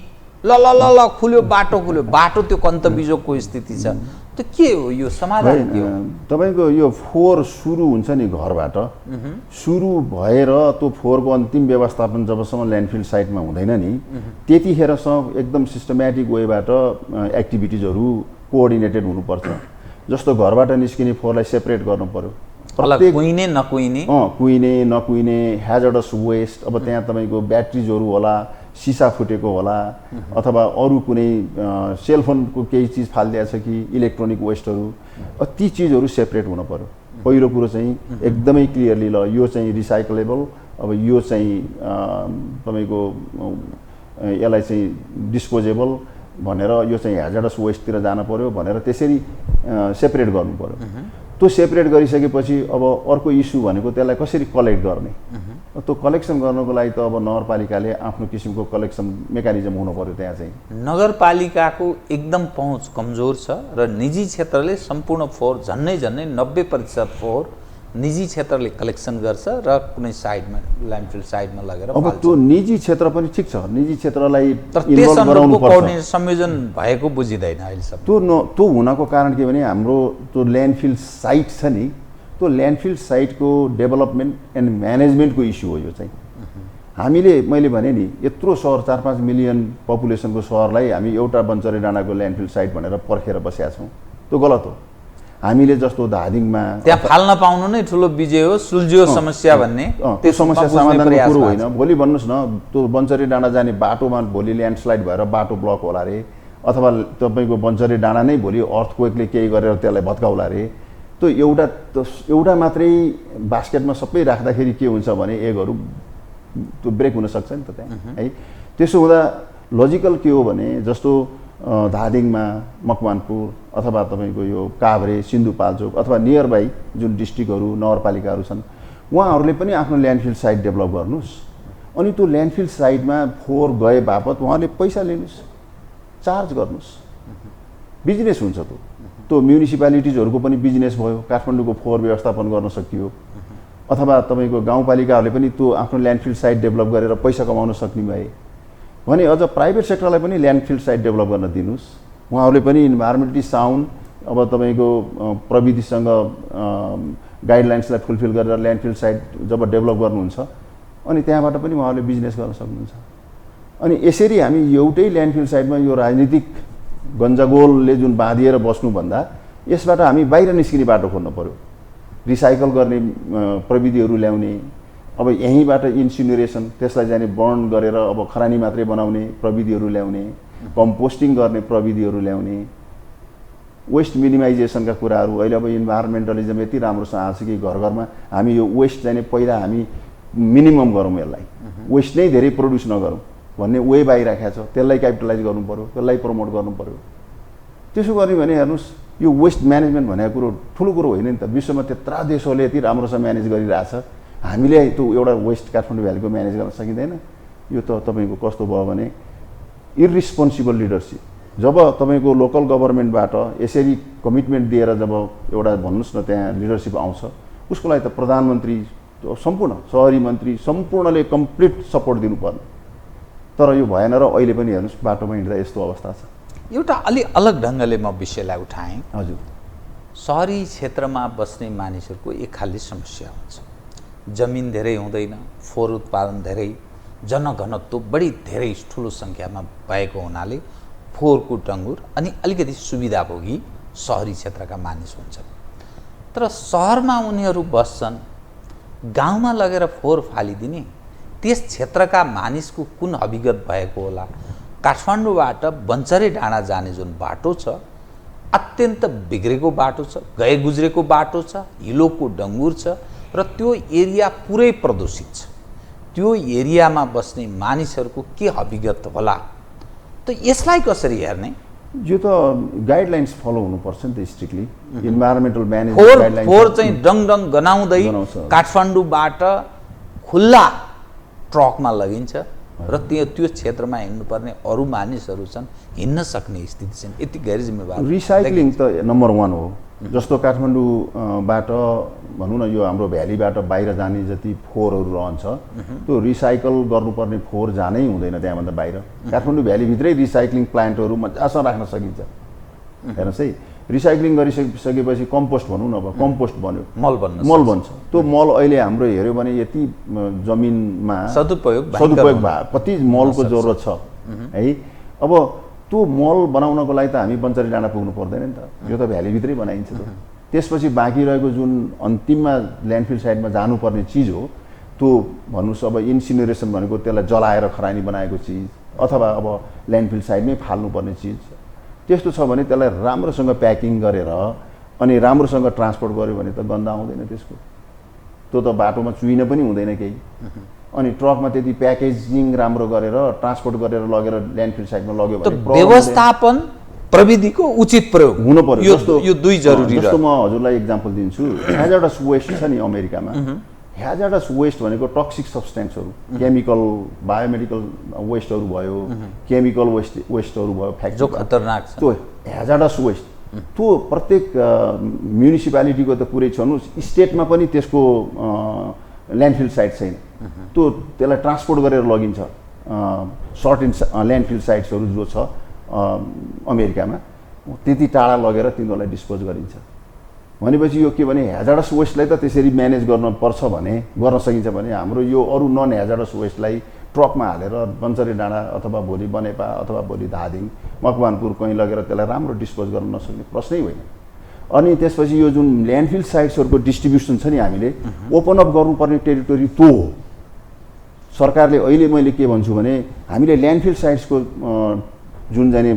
ल खुल्यो बाटो त्यो कन्तबिजोगको स्थिति छ, त के हो यो समाधान? के हो? तपाईँको यो फोहोर सुरु हुन्छ नि घरबाट, सुरु भएर त्यो फोहोरको अन्तिम व्यवस्थापन जबसम्म ल्यान्डफिल साइटमा हुँदैन नि त्यतिखेरसम्म एकदम सिस्टमेटिक वेबाट एक्टिभिटिजहरू कोअर्डिनेटेड हुनुपर्छ। जस्तो घरबाट निस्किने फोहोरलाई सेपरेट गर्नु पर्यो, कुइने नकुइने ह्याजर्डस वेस्ट। अब त्यहाँ तपाईँको ब्याट्रिजहरू होला, सिसा फुटेको होला, अथवा अरू कुनै सेलफोनको केही चिज फालिदिएको छ कि इलेक्ट्रोनिक वेस्टहरू, ती चिजहरू सेपरेट हुन पर्यो। पहिलो कुरो चाहिँ एकदमै क्लियरली ल यो चाहिँ रिसाइक्लेबल, अब यो चाहिँ तपाईँको यसलाई चाहिँ डिस्पोजेबल भनेर यो चाहिँ ह्याजर्डस वेस्टतिर जान पर्यो भनेर त्यसरी सेपरेट गर्नु पर्यो। त्यो सेपरेट गरिसकेपछि अब अर्को इस्यु भनेको त्यसलाई कसरी कलेक्ट गर्ने। त्यो कलेक्सन गर्नको लागि त अब नगरपालिकाले आफ्नो किसिमको कलेक्सन मेकानिजम हुनु पर्यो। त्यहाँ चाहिँ नगरपालिकाको एकदम पहुँच कमजोर छ र निजी क्षेत्रले सम्पूर्ण फोहोर झन्नै 90% फोहोर निजी क्षेत्रले कलेक्सन गर्छ र कुनै साइडमा ल्यान्डफिल साइडमा लगेर अब त्यो निजी क्षेत्र पनि ठिक छ, निजी क्षेत्रलाई इन्भल्भ गराउनु पर्छ। संयोजन भएको बुझिँदैन अहिलेसम्म। त्यो हुनको कारण के भने हाम्रो त्यो ल्यान्डफिल साइट छ नि, त्यो ल्यान्डफिल साइटको डेभलपमेन्ट एन्ड म्यानेजमेन्टको इस्यु हो यो चाहिँ। हामीले मैले भने नि यत्रो सहर 4-5 मिलियन पपुलेसनको सहरलाई हामी एउटा बन्चरे डाँडाको ल्यान्डफिल साइट भनेर पर्खेर बसेका छौँ, त्यो गलत हो। हामीले जस्तो धादिङमा त्यहाँ फाल्न पाउनु नै ठुलो विजय हो, सुल्झियो समस्या भन्ने त्यो समस्या समाधानको कुरो होइन। भोलि भन्नुहोस् न त्यो बन्चरे डाँडा जाने बाटोमा भोलि ल्यान्डस्लाइड भएर बाटो ब्लक होला रे, अथवा तपाईँको बन्चरे डाँडा नै भोलि अर्थक्वेकले केही गरेर त्यसलाई भत्काउला रे। त्यो एउटा मात्रै बास्केटमा सबै राख्दाखेरि के हुन्छ भने एगहरू त्यो ब्रेक हुन सक्छ नि त त्यहाँ है। त्यसो हुँदा लजिकल के हो भने जस्तो धादिङमा मकवानपुर अथवा तपाईँको यो काभ्रे सिन्धुपाल्चोक अथवा नियर बाई जुन डिस्ट्रिक्टहरू नगरपालिकाहरू छन् उहाँहरूले पनि आफ्नो ल्यान्डफिल साइट डेभलप गर्नुहोस्। अनि त्यो ल्यान्डफिल साइटमा फोहोर गए बापत उहाँले पैसा लिनुहोस्, चार्ज गर्नुहोस्, बिजनेस हुन्छ। त्यो म्युनिसिपालिटिजहरूको पनि बिजनेस भयो, काठमाडौँको फोहोर व्यवस्थापन गर्न सकियो। अथवा तपाईँको गाउँपालिकाहरूले पनि त्यो आफ्नो ल्यान्डफिल साइट डेभलप गरेर पैसा कमाउन सक्ने भए भने अझ प्राइभेट सेक्टरलाई पनि ल्यान्डफिल साइट डेभलप गर्न दिनुहोस्। उहाँहरूले पनि इन्भाइरोमेन्टली साउन्ड अब तपाईँको प्रविधिसँग गाइडलाइन्सलाई फुलफिल गरेर ल्यान्डफिल साइट जब डेभलप गर्नुहुन्छ अनि त्यहाँबाट पनि उहाँहरूले बिजनेस गर्न सक्नुहुन्छ। अनि यसरी हामी एउटै ल्यान्डफिल साइटमा यो राजनीतिक गन्जागोलले जुन बाँधिएर बस्नुभन्दा यसबाट हामी बाहिर निस्किने बाटो खोज्नु पर्यो। रिसाइकल गर्ने प्रविधिहरू ल्याउने, अब यहीँबाट इन्सिनरेसन त्यसलाई जाने बर्न गरेर अब खरानी मात्रै बनाउने प्रविधिहरू ल्याउने, कम्पोस्टिङ गर्ने प्रविधिहरू ल्याउने, वेस्ट मिनिमाइजेसनका कुराहरू। अहिले अब इन्भाइरोमेन्टलिजम यति राम्रोसँग आएको छ कि घर घरमा हामी यो वेस्ट चाहिँ पहिला हामी मिनिमम गरौँ, यसलाई वेस्ट नै धेरै प्रड्युस नगरौँ। भन्ने वेब आइराखेको छ, त्यसलाई क्यापिटलाइज गर्नु पर्यो, त्यसलाई प्रमोट गर्नु पर्यो। त्यसो गर्ने भने हेर्नुहोस्, यो वेस्ट म्यानेजमेन्ट भनेको कुरो ठुलो कुरो होइन नि त। विश्वमा त्यत्रा देशहरूले यति राम्रोसँग म्यानेज गरिरहेछ, हामीले त्यो एउटा वेस्ट काठमाडौँ भ्यालीको म्यानेज गर्न सकिँदैन। यो त तपाईँको कस्तो भयो भने इर्रिस्पोन्सिबल लिडरसिप। जब तपाईँको लोकल गभर्मेन्टबाट यसरी कमिटमेन्ट दिएर जब एउटा भन्नुहोस् न त्यहाँ लिडरसिप आउँछ, उसको लागि त प्रधानमन्त्री, सम्पूर्ण सहरी मन्त्री सम्पूर्णले कम्प्लिट सपोर्ट दिनुपर्ने। तर यो भएन र अहिले पनि हेर्नुहोस् बाटोमा हिँड्दा यस्तो अवस्था छ। एउटा अलि अलग ढङ्गले म विषयलाई उठाएँ। हजुर, सहरी क्षेत्रमा बस्ने मानिसहरूको एक खालको समस्या हुन्छ, जमिन धेरै हुँदैन, फोहोर उत्पादन धेरै, जनघनत्व बढी धेरै ठुलो सङ्ख्यामा भएको हुनाले फोहोरको डङ्गुर अनि अलिकति सुविधाभोगी सहरी क्षेत्रका मानिस हुन्छन्। तर सहरमा उनीहरू बस्छन्, गाउँमा लगेर फोहोर फालिदिने त्यस क्षेत्रका मानिसको कुन अभिगत भएको होला? काठमाडौँबाट बन्चरे डाँडा जाने जुन बाटो छ, अत्यन्त बिग्रेको बाटो छ, गए गुज्रेको बाटो छ, हिलोको डङ्गुर छ र त्यो एरिया पुरै प्रदूषित छ। त्यो एरियामा बस्ने मानिसहरूको के अभिगत होला? त यसलाई कसरी हेर्ने? यो त गाइडलाइन्स फलो हुनुपर्छ नि त स्ट्रिक्टली। इन्भाइरोमेन्टल म्यानेजमेन्ट गाइडलाइन्स फोहोर चाहिँ डङ गनाउँदै काठमाडौँबाट खुल्ला ट्रकमा लगिन्छ र त्यो क्षेत्रमा हिँड्नुपर्ने अरू मानिसहरू छन्, हिँड्न सक्ने स्थिति छैन। यति गैर जिम्मेवार। रिसाइक्लिङ त नम्बर 1 हो। जस्तो काठमाडौँबाट भनौँ न यो हाम्रो भ्यालीबाट बाहिर जाने जति फोहोरहरू रहन्छ त्यो रिसाइकल गर्नुपर्ने फोहोर जानै हुँदैन त्यहाँभन्दा बाहिर। काठमाडौँ भ्यालीभित्रै रिसाइक्लिङ प्लान्टहरू मजासँग राख्न सकिन्छ। हेर्नुहोस् है, रिसाइक्लिङ गरिसकेपछि कम्पोस्ट भनौँ न, अब कम्पोस्ट बन्यो, मल बन्छ। त्यो मल अहिले हाम्रो हेऱ्यो भने यति जमिनमा सदुपयोग भयो, कति मलको जरुरत छ है। अब त्यो मल बनाउनको लागि त हामी बन्चरी डाँडा पुग्नु पर्दैन नि त, यो त भ्यालीभित्रै बनाइन्छ त। त्यसपछि बाँकी रहेको जुन अन्तिममा ल्यान्डफिल साइडमा जानुपर्ने चिज हो, त्यो भन्नुहोस् अब इन्सिनरेसन भनेको त्यसलाई जलाएर खरानी बनाएको चिज, अथवा अब ल्यान्डफिल साइडमै फाल्नुपर्ने चिज, त्यस्तो छ भने त्यसलाई राम्रोसँग प्याकिङ गरेर अनि राम्रोसँग ट्रान्सपोर्ट गर्यो भने त गन्ध आउँदैन त्यसको। त्यो त बाटोमा चुइन पनि हुँदैन केही। अनि ट्रकमा त्यति प्याकेजिङ राम्रो गरेर ट्रान्सपोर्ट गरेर लगेर ल्यान्डफिल साइडमा लग्यो भने व्यवस्थापन प्रविधिको उचित प्रयोग हुनु पर्यो। यो दुई जरुरी। जस्तो म हजुरलाई इक्जाम्पल दिन्छु, ह्याजार्डस वेस्ट छ नि अमेरिकामा, ह्याजार्डस वेस्ट भनेको टक्सिक सब्सटेन्सहरू, केमिकल बायोमेडिकल वेस्टहरू भयो, केमिकल वेस्टहरू भयो, फ्याक्ट्री जो खतरनाक छ, त्यो ह्याजार्डस वेस्ट त्यो प्रत्येक म्युनिसिपालिटीको त पुरै छनु, स्टेटमा पनि त्यसको ल्यान्डफिल साइट छैन। त्यो त्यसलाई ट्रान्सपोर्ट गरेर लगिन्छ सर्ट इन ल्यान्डफिल साइट्सहरू जो छ अमेरिकामा, त्यति टाढा लगेर तिनीहरूलाई डिस्पोज गरिन्छ। भनेपछि यो के भने ह्याजार्डस वेस्टलाई त त्यसरी म्यानेज गर्नुपर्छ भने, गर्न सकिन्छ भने हाम्रो यो अरू नन ह्याजार्डस वेस्टलाई ट्रकमा हालेर बन्चरे डाँडा अथवा भोलि बनेपा अथवा भोलि धादिङ मकवानपुर कहीँ लगेर त्यसलाई राम्रो डिस्पोज गर्न नसक्ने प्रश्नै होइन। अनि त्यसपछि यो जुन ल्यान्डफिल साइट्सहरूको डिस्ट्रिब्युसन छ नि, हामीले ओपन अप गर्नुपर्ने टेरिटोरी त्यो हो। सरकारले अहिले मैले के भन्छु भने हामीले ल्यान्डफिल साइट्सको जुन जाने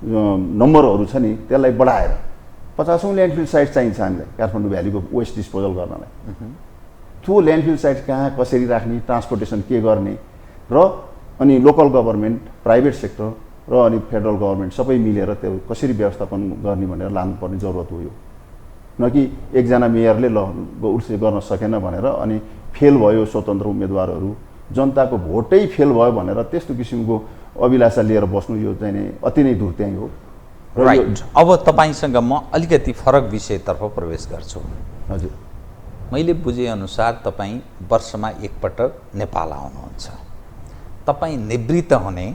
नम्बरहरू छ नि त्यसलाई बढाएर 50औं ल्यान्डफिल साइट चाहिन्छ हामीलाई काठमाडौँ भ्यालीको वेस्ट डिस्पोजल गर्नलाई। त्यो ल्यान्डफिल साइट कहाँ कसरी राख्ने, ट्रान्सपोर्टेसन के गर्ने र अनि लोकल गभर्मेन्ट, प्राइभेट सेक्टर र अनि फेडरल गभर्मेन्ट सबै मिलेर त्यो कसरी व्यवस्थापन गर्ने भनेर लानुपर्ने जरुरत हो। यो न कि एकजना मेयरले उसले गर्न सकेन भनेर अनि फेल भयो स्वतन्त्र उम्मेदवारहरू, जनताको भोटै फेल भयो भनेर त्यस्तो किसिमको अभिलाषा लिएर बस्नु यो चाहिँ अति नै दुर्त्याइ हो। राइट। अब तपाईसँग म अलिकति फरक विषयतर्फ प्रवेश गर्छु। हजुर, मैले बुझेअनुसार तपाईँ वर्षमा एकपटक नेपाल आउनुहुन्छ। तपाईँ निवृत्त हुने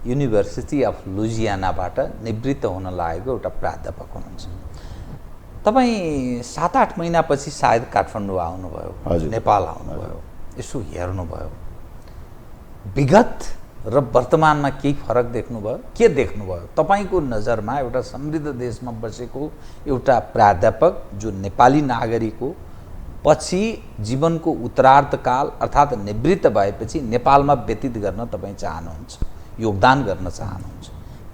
युनिभर्सिटी अफ लुजियानाबाट निवृत्त हुन लागेको एउटा प्राध्यापक हुनुहुन्छ। तपाईँ 7-8 महिनापछि सायद काठमाडौँ आउनुभयो, नेपाल आउनुभयो, यसो हेर्नुभयो, विगत र वर्तमानमा केही फरक देख्नुभयो? के देख्नुभयो तपाईँको नजरमा? एउटा समृद्ध देशमा बसेको एउटा प्राध्यापक जो नेपाली नागरिक हो, पछि जीवनको उत्तरार्धकाल अर्थात् निवृत्त भएपछि नेपालमा व्यतीत गर्न तपाईँ चाहनुहुन्छ, योगदान गर्न चाहनुहुन्छ,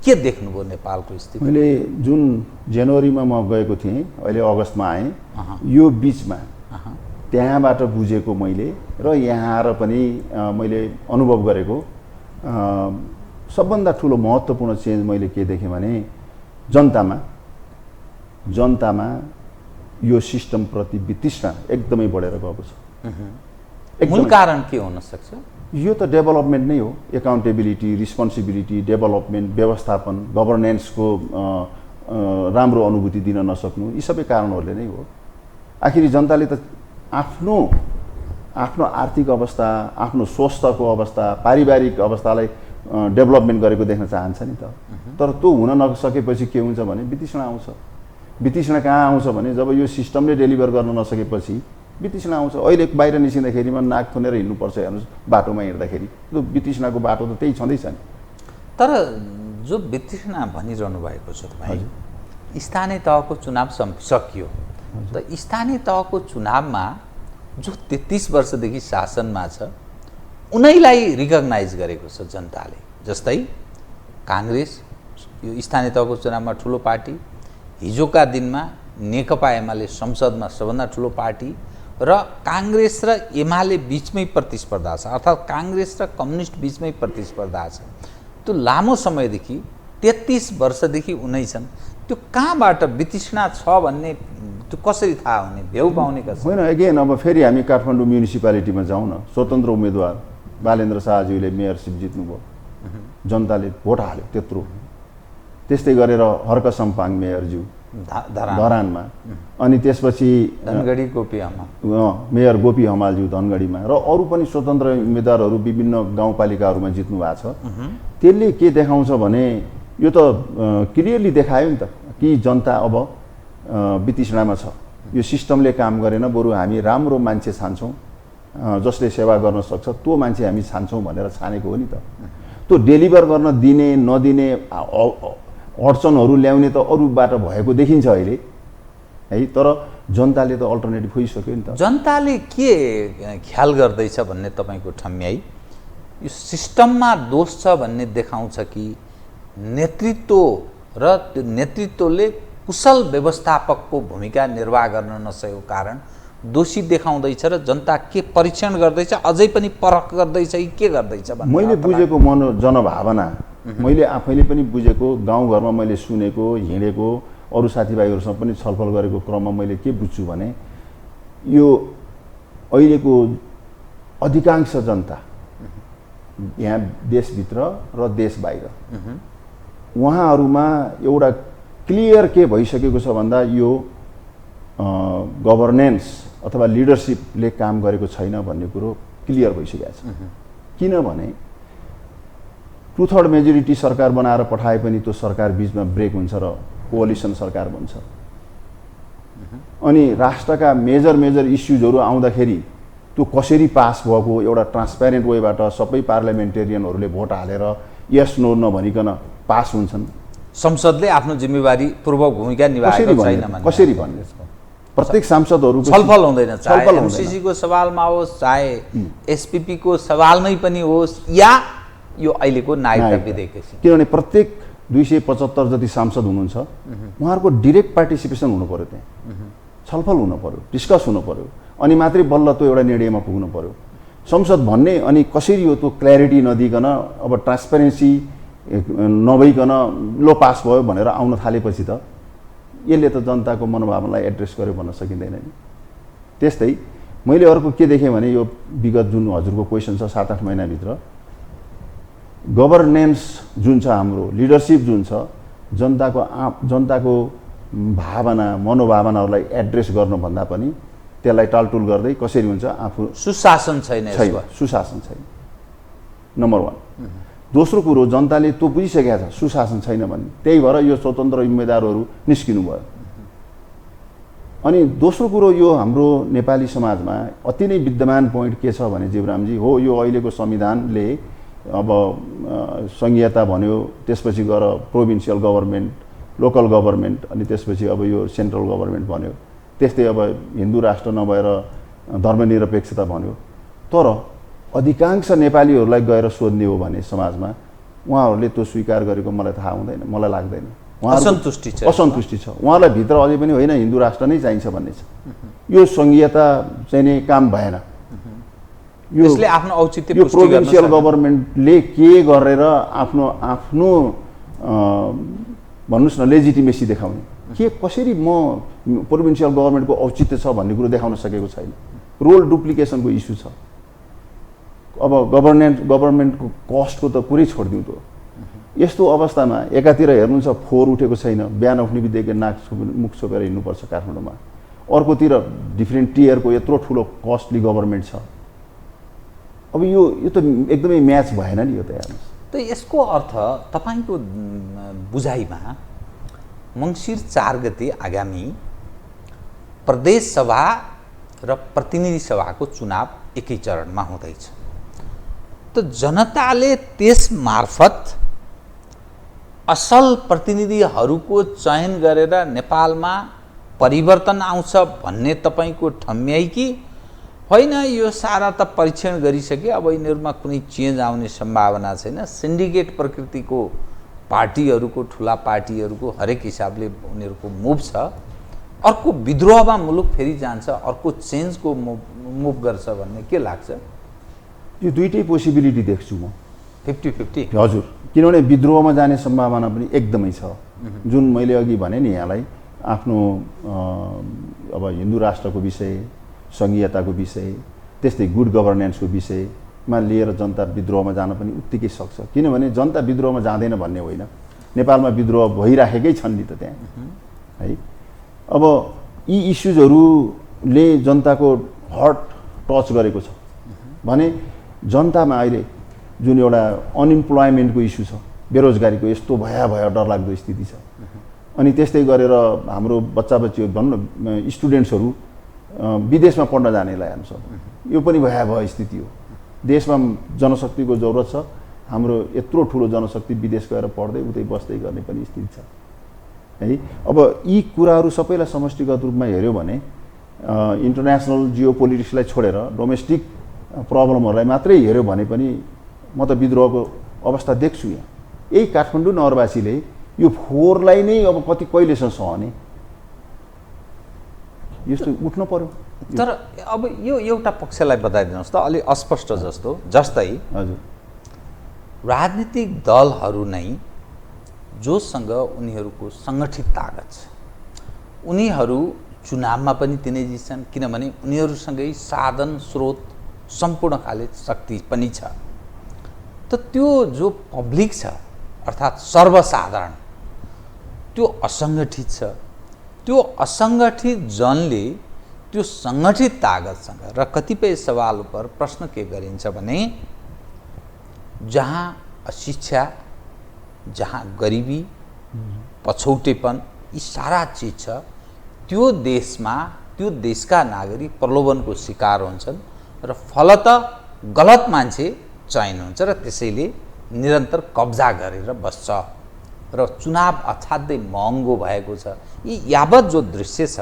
के देख्नुभयो नेपालको स्थिति? मैले जुन जनवरीमा म गएको थिएँ, अहिले अगस्तमा आएँ, यो बिचमा त्यहाँबाट बुझेको मैले र यहाँ आएर पनि मैले अनुभव गरेको सबभन्दा ठुलो महत्त्वपूर्ण चेन्ज मैले के देखेँ भने जनतामा यो सिस्टमप्रति वितृष्णा एकदमै बढेर गएको छ। मूल कारण के हुन सक्छ? यो त डेभलपमेन्ट नै हो। एकाउन्टेबिलिटी, रिस्पोन्सिबिलिटी, डेभलपमेन्ट, व्यवस्थापन, गभर्नेन्सको राम्रो अनुभूति दिन नसक्नु, यी सबै कारणहरूले नै हो। आखिरी जनताले त आफ्नो आर्थिक अवस्था, आफ्नो स्वास्थ्यको अवस्था, पारिवारिक अवस्थालाई डेभलपमेन्ट गरेको देख्न चाहन्छ नि त। तर त्यो हुन नसकेपछि के हुन्छ भने वितृष्णा आउँछ। वितृष्णा कहाँ आउँछ भने जब यो सिस्टमले डेलिभर गर्न नसकेपछि वितृष्णा आउँछ। अहिले बाहिर निस्किँदाखेरिमा नाक थुनेर हिँड्नुपर्छ, हेर्नुहोस् बाटोमा हिँड्दाखेरि त्यो वितृष्णाको बाटो त त्यही छँदैछ नि। तर जो वितृष्णा भनिरहनु भएको छ तपाईँ, स्थानीय तहको चुनाव सकियो, त स्थानीय तहको चुनावमा जो 33 वर्षदेखि शासनमा छ उनैलाई रिकगनाइज गरेको छ जनताले। जस्तै काङ्ग्रेस यो स्थानीय तहको चुनावमा ठुलो पार्टी, हिजोका दिनमा नेकपा एमाले संसदमा सबभन्दा ठुलो पार्टी, र काङ्ग्रेस र एमाले बिचमै प्रतिस्पर्धा छ, अर्थात् काङ्ग्रेस र कम्युनिस्ट बिचमै प्रतिस्पर्धा छ। त्यो लामो समयदेखि 33 वर्षदेखि उनै छन्। त्यो कहाँबाट वितृष्णा छ भन्ने त्यो कसरी थाहा हुने, भ्यौ पाउने कसरी? होइन, अगेन अब फेरि हामी काठमाडौँ म्युनिसिपालिटीमा जाउँ न। स्वतन्त्र उम्मेदवार बालेन्द्र शाहज्यूले मेयरसिप जित्नुभयो, जनताले भोट हाल्यो त्यत्रो। त्यस्तै गरेर हर्क सम्पाङ मेयरज्यू धरानमा, अनि त्यसपछि धनगढी गोपी हमाल, मेयर गोपी हमालज्यू धनगढीमा, र अरू पनि स्वतन्त्र उम्मेदवारहरू विभिन्न गाउँपालिकाहरूमा जित्नु भएको छ। त्यसले के देखाउँछ भने यो त क्लियरली देखायो नि त कि जनता अब वितृष्णामा छ। यो सिस्टमले काम गरेन, बरु हामी राम्रो मान्छे छान्छौँ, जसले सेवा गर्न सक्छ त्यो मान्छे हामी छान्छौँ भनेर छानेको हो नि त। त्यो डेलिभर गर्न दिने नदिने अडचनहरू ल्याउने त अरूबाट भएको देखिन्छ अहिले है। तर जनताले त अल्टरनेटिभ खोजिसक्यो नि त। जनताले के ख्याल गर्दैछ भन्ने तपाईँको ठम्याइ यो सिस्टममा दोष छ भन्ने देखाउँछ कि नेतृत्व र त्यो नेतृत्वले कुशल व्यवस्थापकको भूमिका निर्वाह गर्न नसकेको कारण दोषी देखाउँदैछ र जनता के परीक्षण गर्दैछ, अझै पनि परख गर्दैछ कि के गर्दैछ भन्ने मैले बुझेको जनभावना, मैले आफैले पनि बुझेको, गाउँघरमा मैले सुनेको, हिँडेको, अरू साथीभाइहरूसँग पनि छलफल गरेको क्रममा मैले के बुझ्छु भने यो अहिलेको अधिकांश जनता यहाँ देशभित्र र देश बाहिर उहाँहरूमा एउटा क्लियर के भइसकेको छ भन्दा यो गभर्नेन्स अथवा लिडरसिपले काम गरेको छैन भन्ने कुरो क्लियर भइसकेको छ। किनभने 2/3 मेजोरिटी सरकार बनाएर पठाए पनि त्यो सरकार बिचमा ब्रेक हुन्छ र कोअलिसन सरकार बन्छ। अनि राष्ट्रका मेजर इस्युजहरू आउँदाखेरि त्यो कसरी पास भएको एउटा ट्रान्सप्यारेन्ट वेबाट सबै पार्लियामेन्टेरियनहरूले भोट हालेर यस नो नभनिकन पास हुन्छन्। संसदले आफ्नो जिम्मेवारी पूर्वक भूमिका निभाएको छैन कसरी भन्ने प्रत्येक सांसदहरूको छलफल हुँदैन, चाहे एमसीसीको सवालमा होस्, चाहे एसपीपीको सवालमै पनि होस्, या यो अहिलेको नागरिकता विधेयक। किनभने प्रत्येक 275 जति सांसद हुनुहुन्छ, उहाँहरूको डिरेक्ट पार्टिसिपेसन हुनु पर्यो, त्यहाँ छलफल हुनु पर्यो, डिस्कस हुनु पर्यो, अनि मात्रै बल्ल त्यो एउटा निर्णयमा पुग्नु पर्यो। संसद भन्ने अनि कसरी हो त्यो क्ल्यारिटी नदिकन अब ट्रान्सपेरेन्सी नभइकन लो पास भयो भनेर आउन थालेपछि त यसले त जनताको मनोभावनालाई एड्रेस गर्यो भन्न सकिँदैन नि। त्यस्तै मैले अर्को के देखेँ भने यो विगत जुन हजुरको क्वेसन छ 7-8 महिनाभित्र गभर्नेन्स जुन छ, हाम्रो लिडरसिप जुन छ, जनताको भावना मनोभावनाहरूलाई एड्रेस गर्नुभन्दा पनि त्यसलाई टालटुल गर्दै कसरी हुन्छ आफू सुशासन छैन, सुशासन छैन नम्बर 1। दोस्रो कुरो जनताले त्यो बुझिसकेका छ सुशासन छैन भन्ने, त्यही भएर यो स्वतन्त्र उम्मेदवारहरू निस्किनु भयो। अनि दोस्रो कुरो यो हाम्रो नेपाली समाजमा अति नै विद्यमान पोइन्ट के छ भने जीवरामजी हो, यो अहिलेको संविधानले अब संघीयता भन्यो, त्यसपछि गएर प्रोभिन्सियल गभर्मेन्ट, लोकल गभर्मेन्ट, अनि त्यसपछि अब यो सेन्ट्रल गभर्मेन्ट भन्यो, त्यस्तै अब हिन्दू राष्ट्र नभएर धर्मनिरपेक्षता भन्यो। तर अधिकांश नेपालीहरूलाई गएर सोध्ने हो भने समाजमा उहाँहरूले त्यो स्वीकार गरेको मलाई थाहा हुँदैन, मलाई लाग्दैन। असन्तुष्टि छ उहाँलाई भित्र अझै पनि होइन हिन्दू राष्ट्र नै चाहिन्छ भन्ने छ। यो संघीयता चाहिँ नै काम भएन। यसले आफ्नो औचित्य यो पुष्टि गर्न प्रोभिन्सियल सक्छ। गभर्नमेन्टले के गरेर आफ्नो आफ्नो भन्नुहोस् न लेजिटिमेसी देखाउने, के कसरी म प्रोभिन्सियल गभर्नमेन्टको औचित्य छ भन्ने कुरो देखाउन सकेको छैन। रोल डुप्लिकेसनको इस्यु छ। अब गभर्नमेन्टको कस्टको त कुरै छोडिदिउँ त। यस्तो अवस्थामा एकातिर हेर्नुहुन्छ फोहोर उठेको छैन, बिहान उठ्ने बित्तिकै मुख छोपेर हिँड्नुपर्छ काठमाडौँमा, अर्कोतिर डिफ्रेन्ट टियरको यत्रो ठुलो कस्टली गभर्नमेन्ट छ। अब यो त एकदमै म्याच भएन नि यो त हेर्नुहोस्। त यसको अर्थ तपाईँको बुझाइमा मङ्सिर 4 गते आगामी प्रदेश सभा र प्रतिनिधि सभाको चुनाव एकै चरणमा हुँदैछ। त जनताले त्यस मार्फत असल प्रतिनिधिहरूको चयन गरेर नेपालमा परिवर्तन आउँछ भन्ने तपाईँको ठम्याइ कि होइन यो सारा त परीक्षण गरिसके, अब यिनीहरूमा कुनै चेन्ज आउने सम्भावना छैन, सिन्डिकेट प्रकृतिको पार्टीहरूको ठुला पार्टीहरूको हरेक हिसाबले उनीहरूको मुभ छ, अर्को विद्रोहमा मुलुक फेरि जान्छ, अर्को चेन्जको मुभ गर्छ भन्ने के लाग्छ? यो दुईटै पोसिबिलिटी देख्छु म 50-50। हजुर, किनभने विद्रोहमा जाने सम्भावना पनि एकदमै छ। जुन मैले अघि भने नि यहाँलाई आफ्नो अब हिन्दू राष्ट्रको विषय, सङ्घीयताको विषय, त्यस्तै गुड गभर्नेन्सको विषयमा लिएर जनता विद्रोहमा जान पनि उत्तिकै सक्छ। किनभने जनता विद्रोहमा जाँदैन भन्ने होइन, नेपालमा विद्रोह भइराखेकै छन् नि त त्यहाँ है। अब यी इस्युजहरूले जनताको हर्ट टच गरेको छ भने जनतामा अहिले जुन एउटा अनइम्प्लोइमेन्टको इस्यु छ, बेरोजगारीको यस्तो भया डरलाग्दो स्थिति छ, अनि त्यस्तै गरेर हाम्रो बच्चा-बच्ची भनौँ न स्टुडेन्ट्सहरू विदेशमा पढ्न जानेलाई हेर्नुहोस्, यो पनि भयावह स्थिति हो। देशमा जनशक्तिको जरुरत छ, हाम्रो यत्रो ठुलो जनशक्ति विदेश गएर पढ्दै उतै बस्दै गर्ने पनि स्थिति छ है। अब यी कुराहरू सबैलाई समष्टिगत रूपमा हेऱ्यो भने इन्टरनेसनल जियो पोलिटिक्सलाई छोडेर डोमेस्टिक प्रब्लमहरूलाई मात्रै हेऱ्यो भने पनि म त विद्रोहको अवस्था देख्छु। यहाँ यही काठमाडौँ नगरवासीले यो फोहोरलाई नै अब कहिलेसम्म सहने, यस्तो उठ्नु पर्यो। तर अब यो एउटा पक्षलाई बताइदिनुहोस् त, अलि अस्पष्ट जस्तो, जस्तै हजुर राजनीतिक दलहरू नै जोसँग उनीहरूको सङ्गठित तागत छ, उनीहरू चुनावमा पनि तिनै जित्छन्, किनभने उनीहरूसँगै साधन स्रोत सम्पूर्ण खाले शक्ति पनि छ। त त्यो जो पब्लिक छ अर्थात् सर्वसाधारण त्यो असङ्गठित छ। त्यो असङ्गठित जनले त्यो सङ्गठित तागतसँग र कतिपय सवाल पर प्रश्न के गरिन्छ भने जहाँ अशिक्षा, जहाँ गरिबी, पछौटेपन यी सारा चिज छ, त्यो देशमा त्यो देशका नागरिक प्रलोभनको शिकार हुन्छन् र फलत गलत मान्छे चयन हुन्छ र त्यसैले निरन्तर कब्जा गरेर बस्छ र चुनाव असाध्यै महँगो भएको छ। यी यावत जो दृश्य छ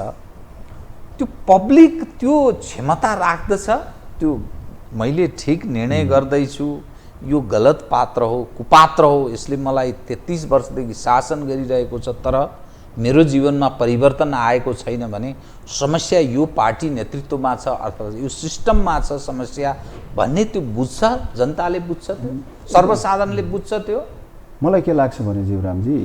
त्यो पब्लिक त्यो क्षमता राख्दछ, त्यो मैले ठिक निर्णय गर्दैछु, यो गलत पात्र हो, कुपात्र हो, यसले मलाई 33 वर्षदेखि शासन गरिरहेको छ तर मेरो जीवनमा परिवर्तन आएको छैन भने समस्या यो पार्टी नेतृत्वमा छ अर्थात् यो सिस्टममा छ समस्या भन्ने त्यो बुझ्छ, जनताले बुझ्छ, त्यो सर्वसाधारणले बुझ्छ। त्यो मलाई के लाग्छ भने जीवरामजी,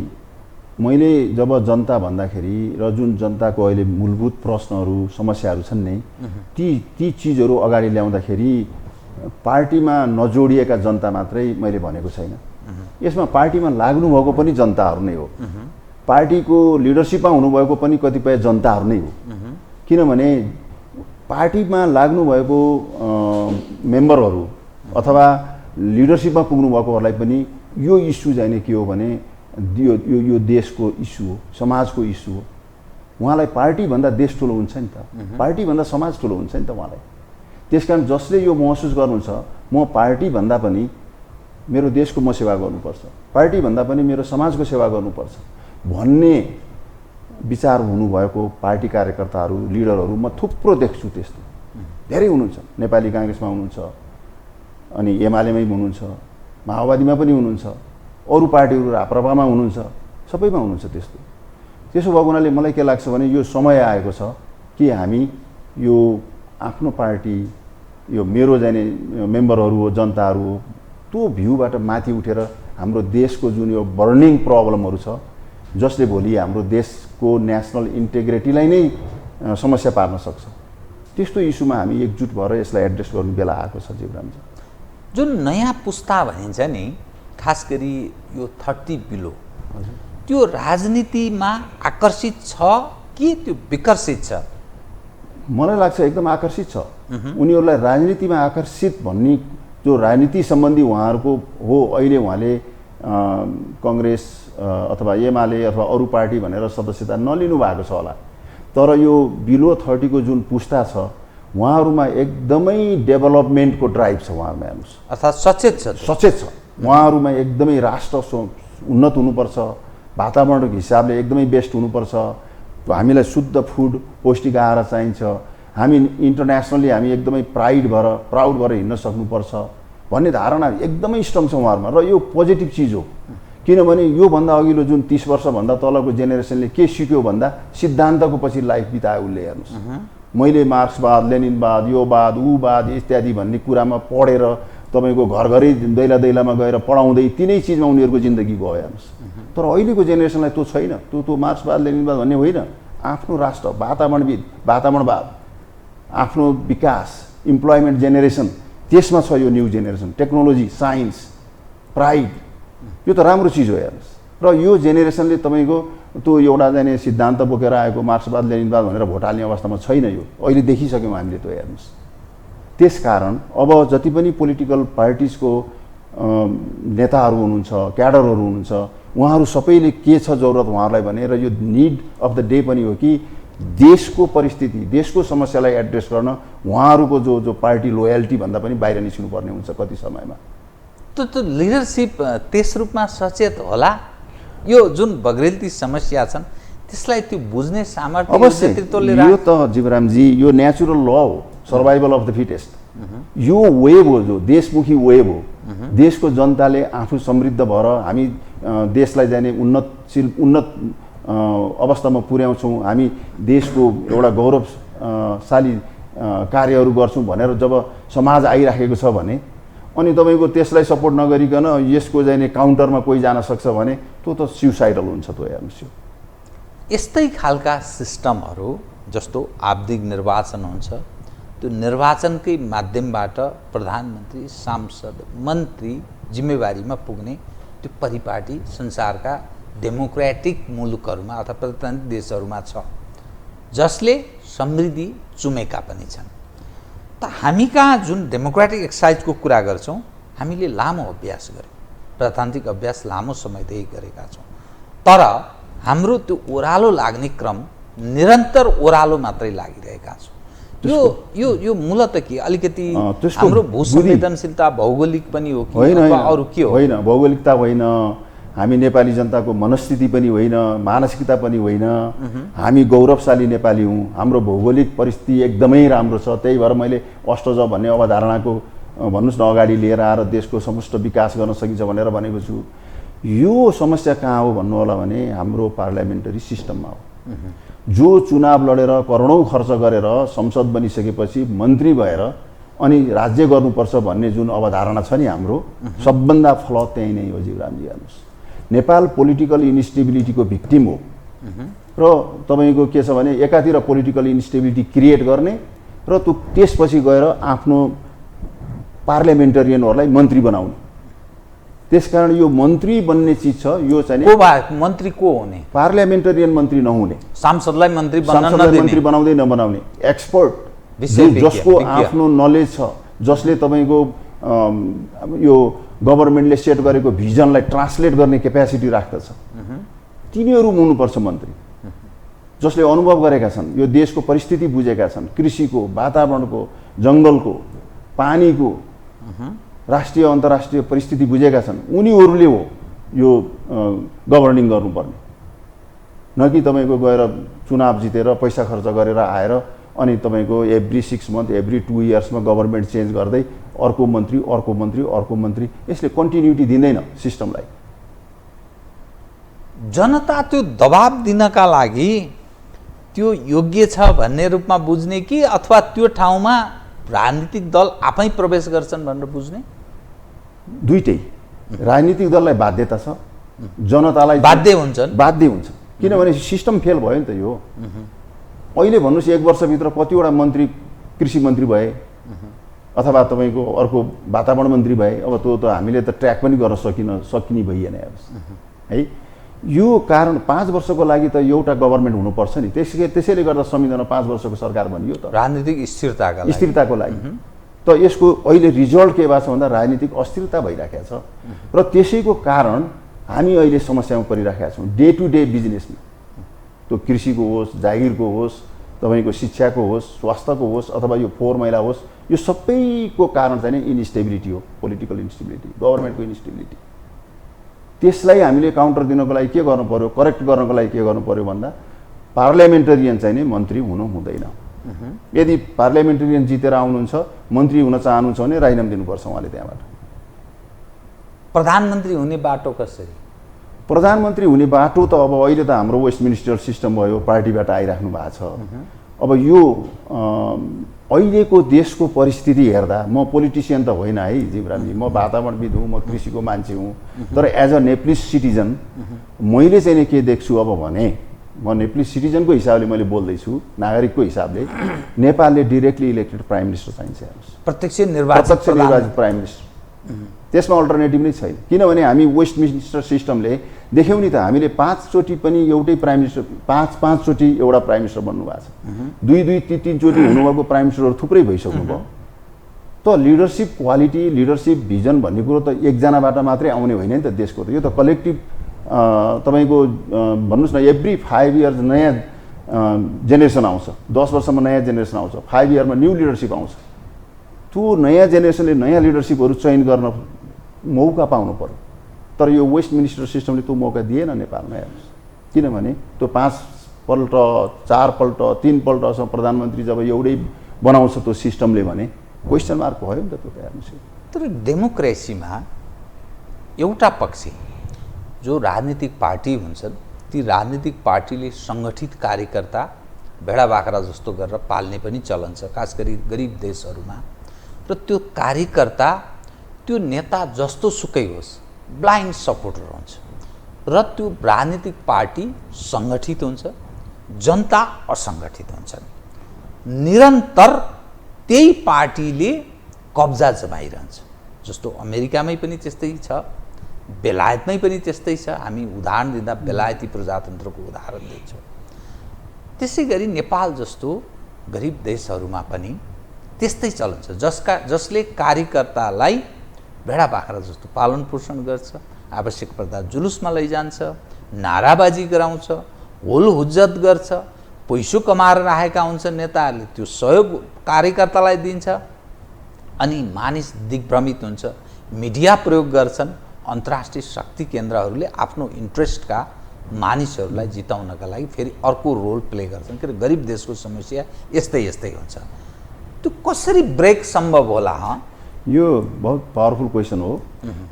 मैले जब जनता भन्दाखेरि र जुन जनताको अहिले मूलभूत प्रश्नहरू समस्याहरू छन् नि ती चिजहरू अगाडि ल्याउँदाखेरि पार्टीमा नजोडिएका जनता मात्रै मैले भनेको छैन। यसमा पार्टीमा लाग्नुभएको पनि जनताहरू नै हो, पार्टीको लिडरसिपमा हुनुभएको पनि कतिपय जनताहरू नै हो। किनभने पार्टीमा लाग्नुभएको मेम्बरहरू अथवा लिडरसिपमा पुग्नुभएकोहरूलाई पनि यो इस्यु चाहिँ के हो भने यो देशको इस्यु हो, समाजको इस्यु हो। उहाँलाई पार्टीभन्दा देश ठुलो हुन्छ नि त, पार्टीभन्दा समाज ठुलो हुन्छ नि त उहाँलाई। त्यसकारण जसले यो महसुस गर्नुहुन्छ म पार्टीभन्दा पनि मेरो देशको म सेवा गर्नुपर्छ, पार्टीभन्दा पनि मेरो समाजको सेवा गर्नुपर्छ भन्ने विचार हुनुभएको पार्टी कार्यकर्ताहरू, लिडरहरू म थुप्रो देख्छु। त्यस्तो धेरै हुनुहुन्छ, नेपाली काङ्ग्रेसमा हुनुहुन्छ, अनि एमालेमै हुनुहुन्छ, माओवादीमा पनि हुनुहुन्छ, अरू पार्टीहरू राप्रपामा हुनुहुन्छ, सबैमा हुनुहुन्छ। त्यसो भएको हुनाले मलाई के लाग्छ भने यो समय आएको छ कि हामी यो आफ्नो पार्टी यो मेरो जाने मेम्बरहरू हो, जनताहरू हो, त्यो भ्यूबाट माथि उठेर हाम्रो देशको जुन यो बर्निङ प्रब्लमहरू छ, जसले भोलि हाम्रो देशको नेसनल इन्टिग्रिटीलाई नै समस्या पार्न सक्छ, त्यस्तो इस्युमा हामी एकजुट भएर यसलाई एड्रेस गर्नु बेला आएको छ जीवरामजी। जुन नयाँ पुस्ता भनिन्छ नि, खास गरी यो 30 बिलो, त्यो राजनीतिमा आकर्षित छ कि त्यो विकर्षित छ? मलाई लाग्छ एकदम आकर्षित छ। उनीहरूलाई राजनीतिमा आकर्षित भन्ने जो राजनीति सम्बन्धी उहाँहरूको हो, अहिले उहाँले कङ्ग्रेस अथवा एमाले अथवा अरू पार्टी भनेर सदस्यता नलिनु भएको छ होला, तर यो बिलो 30 को जुन पुस्ता छ उहाँहरूमा एकदमै डेभलपमेन्टको ड्राइभ छ। उहाँहरूमा हेर्नुहोस्, अर्थात् सचेत छ उहाँहरूमा एकदमै राष्ट्र उन्नत हुनुपर्छ, वातावरणको हिसाबले एकदमै बेस्ट हुनुपर्छ, हामीलाई शुद्ध फुड पौष्टिक आहार चाहिन्छ, हामी इन्टरनेसनली हामी एकदमै प्राउड भएर हिँड्न सक्नुपर्छ भन्ने धारणा एकदमै स्ट्रङ छ उहाँहरूमा, र यो पोजिटिभ चिज हो। किनभने योभन्दा अघिल्लो जुन 30 वर्षभन्दा तलको जेनेरेसनले के सिक्यो भन्दा सिद्धान्तको पछि लाइफ बितायो उसले। हेर्नुहोस्, मैले मार्क्सवाद, लेनिनवाद, योवाद, उवाद इत्यादि भन्ने कुरामा पढेर तपाईँको घरघरै दैलामा गएर पढाउँदै तिनै चिजमा उनीहरूको जिन्दगी गयो। हेर्नुहोस्, तर अहिलेको जेनेरेसनलाई त्यो छैन, त्यो मार्क्सवाद लेनिनवाद भन्ने होइन, आफ्नो राष्ट्र, वातावरणवाद, आफ्नो विकास, इम्प्लोइमेन्ट जेनेरेसन, त्यसमा छ यो new generation. Technology, science, pride, यो त राम्रो चिज हो हेर्नुहोस्। र यो जेनेरेसनले तपाईँको त्यो एउटा जाने सिद्धान्त बोकेर आएको मार्क्सवाद लेनिनवाद भनेर भोट हाल्ने अवस्थामा छैन। यो अहिले देखिसक्यौँ हामीले त्यो हेर्नुहोस्। त्यसकारण अब जति पनि पोलिटिकल पार्टिजको नेताहरू हुनुहुन्छ, क्याडरहरू हुनुहुन्छ, उहाँहरू सबैले के छ जरुरत उहाँहरूलाई भनेर यो निड अफ द डे पनि हो कि देशको परिस्थिति, देशको समस्यालाई एड्रेस गर्न उहाँहरूको जो पार्टी लोयल्टी भन्दा पनि बाहिर निस्किनुपर्ने हुन्छ कति समयमा। त्यो लिडरसिप त्यस रूपमा सचेत होला? यो जुन बग्रेलती समस्या छन् त्यसलाई त्यो बुझ्ने सामर्थ्य नेतृत्वले यो त जीवरामजी यो नेचुरल ल हो, सर्भाइभल अफ द फिटेस्ट। यो वेभ हो, जो देशमुखी वेभ हो। देशको जनताले आफू समृद्ध भएर हामी देशलाई जाने उन्नत अवस्थामा पुर्याउँछौँ, हामी देशको एउटा गौरवशाली कार्यहरू गर्छौँ भनेर जब समाज आइराखेको छ भने, अनि तपाईँको त्यसलाई सपोर्ट नगरिकन यसको जाने काउन्टरमा कोही जान सक्छ भने त्यो त सुसाइडल हुन्छ। त्यो हेर्नुहोस्, यस्तै खालका सिस्टमहरू जस्तो आवधिक निर्वाचन हुन्छ, त्यो निर्वाचनकै माध्यमबाट प्रधानमन्त्री, सांसद, मन्त्री जिम्मेवारीमा पुग्ने त्यो परिपाटी संसारका डेमोक्रेटिक मुलुकहरूमा अथवा प्रजातान्त्रिक देशहरूमा छ, जसले समृद्धि चुमेका पनि छन्। त हामी कहाँ जुन डेमोक्रेटिक एक्सर्साइजको कुरा गर्छौँ, हामीले लामो अभ्यास गऱ्यौँ, प्रजातान्त्रिक अभ्यास लामो समयदेखि गरेका छौँ, तर हाम्रो त्यो ओह्रालो लाग्ने क्रम निरन्तर ओह्रालो मात्रै लागिरहेका छौँ। यो मूलत के अलिकति हाम्रो भूसंवेदनशीलता भौगोलिक पनि हो कि अथवा अरू के हो? होइन, भौगोलिकता होइन, हामी नेपाली जनताको मनस्थिति पनि होइन, मानसिकता पनि होइन। हामी गौरवशाली नेपाली हौँ, हाम्रो भौगोलिक परिस्थिति एकदमै राम्रो छ। त्यही भएर मैले अष्टज भन्ने अवधारणाको भन्नुहोस् न अगाडि लिएर आएर देशको समस्त विकास गर्न सकिन्छ भनेर भनेको छु। यो समस्या कहाँ हो भन्नु होला भने हाम्रो पार्लियामेन्टरी सिस्टममा हो। जो चुनाव लडेर करोडौँ खर्च गरेर संसद बनिसकेपछि मन्त्री भएर अनि राज्य गर्नुपर्छ भन्ने जुन अवधारणा छ नि हाम्रो, सबभन्दा फ्ल त्यही नै हो जीवरामजी। हेर्नुहोस्, नेपाल पोलिटिकल इन्स्टेबिलिटीको भिक्टिम हो, र तपाईँको के छ भने एकातिर पोलिटिकल इन्स्टेबिलिटी क्रिएट गर्ने र त्यसपछि गएर आफ्नो पार्लियामेन्टेरियनहरूलाई मन्त्री बनाउने। त्यसकारण यो मन्त्री बन्ने चिज छ, यो चाहिँ मन्त्री को हुने? पार्लियामेन्टेरियन मन्त्री नहुने, सांसदलाई मन्त्री मन्त्री बनाउँदै नबनाउने, एक्सपर्ट जसको आफ्नो नलेज छ, जसले तपाईँको यो गभर्मेन्टले सेट गरेको भिजनलाई ट्रान्सलेट गर्ने क्यापेसिटी राख्दछ, तिनीहरू हुनुपर्छ मन्त्री। जसले अनुभव गरेका छन्, यो देशको परिस्थिति बुझेका छन्, कृषिको, वातावरणको, जङ्गलको, पानीको, राष्ट्रिय अन्तर्राष्ट्रिय परिस्थिति बुझेका छन्, उनीहरूले हो यो गभर्निङ गर्नुपर्ने। न कि तपाईँको गएर चुनाव जितेर पैसा खर्च गरेर आएर अनि तपाईँको एभ्री 6 मन्थ एभ्री 2 इयर्समा गभर्मेन्ट चेन्ज गर्दै अर्को मन्त्री, यसले कन्टिन्युटी दिँदैन सिस्टमलाई। जनता त्यो दबाब दिनका लागि त्यो योग्य छ भन्ने रूपमा बुझ्ने कि अथवा त्यो ठाउँमा राजनीतिक दल आफै प्रवेश गर्छन् भनेर बुझ्ने? दुईटै। राजनीतिक दललाई बाध्यता छ, जनतालाई बाध्य हुन्छन्। बाध्य हुन्छ, किनभने सिस्टम फेल भयो नि त यो। अहिले भन्नुहोस् 1 वर्षभित्र कतिवटा मन्त्री कृषि मन्त्री भए अथवा तपाईँको अर्को वातावरण मन्त्री भए। अब त्यो त हामीले त ट्र्याक पनि गर्न सकिने भइएन है। यो कारण 5 वर्षको लागि त एउटा गभर्मेन्ट हुनुपर्छ नि। त्यसैले गर्दा संविधानमा 5 वर्षको सरकार भनियो त, राजनीतिक स्थिरताको लागि। त यसको अहिले रिजल्ट के भएको छ भन्दा राजनीतिक अस्थिरता भइराखेको छ र त्यसैको कारण हामी अहिले समस्यामा परिराखेका छौँ। डे टु डे बिजनेसमा त्यो कृषिको होस्, जागिरको होस्, तपाईँको शिक्षाको होस्, स्वास्थ्यको होस् अथवा यो फोहोर मैला होस्, यो सबैको कारण चाहिँ इन्स्टेबिलिटी हो, पोलिटिकल इन्स्टेबिलिटी, गभर्मेन्टको इन्स्टेबिलिटी। त्यसलाई हामीले काउन्टर दिनको लागि के गर्नु पर्यो, करेक्ट गर्नको लागि के गर्नु पर्यो भन्दा पार्लियामेन्टेरियन चाहिँ नि मन्त्री हुनु हुँदैन। यदि पार्लियामेन्टेरियन जितेर आउनुहुन्छ, मन्त्री हुन चाहनुहुन्छ भने राजीनामा दिनुपर्छ उहाँले त्यहाँबाट। प्रधानमन्त्री हुने बाटो कसरी? प्रधानमन्त्री हुने बाटो त अब अहिले त हाम्रो वेस्टमिनिस्टर सिस्टम भयो, पार्टीबाट आइराख्नु भएको छ। अब यो अहिलेको देशको परिस्थिति हेर्दा, म पोलिटिसियन त होइन है जीवरामजी, म वातावरणविद हुँ, म कृषिको मान्छे हुँ, तर एज अ नेप्लिस सिटिजन मैले चाहिँ के देख्छु अब भने, म नेप्लिस सिटिजनको हिसाबले मैले बोल्दैछु, नागरिकको हिसाबले नेपालले डिरेक्टली इलेक्टेड प्राइम मिनिस्टर चाहिन्छ। प्रत्यक्ष निर्वाचित प्राइम मिनिस्टर, त्यसमा अल्टरनेटिभ नै छैन। किनभने हामी वेस्टमिनिस्टर सिस्टमले देख्यौँ नि त, हामीले 5 चोटि पनि एउटै प्राइम मिनिस्टर, 5 चोटि एउटा प्राइम मिनिस्टर बन्नु भएको छ, 2-3 चोटि हुनुभएको प्राइम मिनिस्टरहरू थुप्रै भइसक्नु भयो। त लिडरसिप क्वालिटी, लिडरसिप भिजन भन्ने कुरो त एकजनाबाट मात्रै आउने होइन नि त देशको त, यो त कलेक्टिभ तपाईँको भन्नुहोस् न, एभ्री 5 इयर्स नयाँ जेनेरेसन आउँछ, 10 वर्षमा नयाँ जेनेरेसन आउँछ, 5 इयरमा न्यू लिडरसिप आउँछ। त्यो नयाँ जेनेरेसनले नयाँ लिडरसिपहरू चयन गर्न मौका पाउनु पर्यो, तर यो वेस्टमिनिस्टर सिस्टमले त्यो मौका दिएन नेपालमा। हेर्नुहोस्, किनभने त्यो 5 पल्ट 4 पल्ट 3 पल्टसम्म प्रधानमन्त्री जब एउटै बनाउँछ त्यो सिस्टमले भने क्वेसन मार्क भयो नि त त्यो। हेर्नुहोस्, तर डेमोक्रेसीमा एउटा पक्ष जो राजनीतिक पार्टी हुन्छन्, ती राजनीतिक पार्टीले सङ्गठित कार्यकर्ता भेडा बाख्रा जस्तो गरेर पाल्ने पनि चलन छ, खास गरी गरिब देशहरूमा। र त्यो कार्यकर्ता त्यो नेता जस्तो सुकै होस् ब्लाइन्ड सपोर्टर हुन्छ, र त्यो राजनीतिक पार्टी सङ्गठित हुन्छ, जनता असङ्गठित हुन्छन्। निरन्तर त्यही पार्टीले कब्जा जमाइरहन्छ। जस्तो अमेरिकामै पनि त्यस्तै छ, बेलायतमै पनि त्यस्तै छ। हामी उदाहरण दिँदा बेलायती प्रजातन्त्रको उदाहरण दिन्छौँ। त्यसै गरी नेपाल जस्तो गरिब देशहरूमा पनि त्यस्तै चलन छ, जसले कार्यकर्तालाई भेडा बाख्रा जस्तो पालन पोषण गर्छ, आवश्यक पर्दा जुलुसमा लैजान्छ, नाराबाजी गराउँछ, होल हुज्जत गर्छ, पैसो कमाएर राखेका हुन्छन् नेताहरूले, त्यो सहयोग कार्यकर्तालाई दिन्छ, अनि मानिस दिग्भ्रमित हुन्छ। मिडिया प्रयोग गर्छन्, अन्तर्राष्ट्रिय शक्ति केन्द्रहरूले आफ्नो इन्ट्रेस्टका मानिसहरूलाई जिताउनका लागि फेरि अर्को रोल प्ले गर्छन्। किन गरिब देशको समस्या यस्तै हुन्छ। त्यो कसरी ब्रेक सम्भव होला? यो बहुत पावरफुल क्वेसन हो।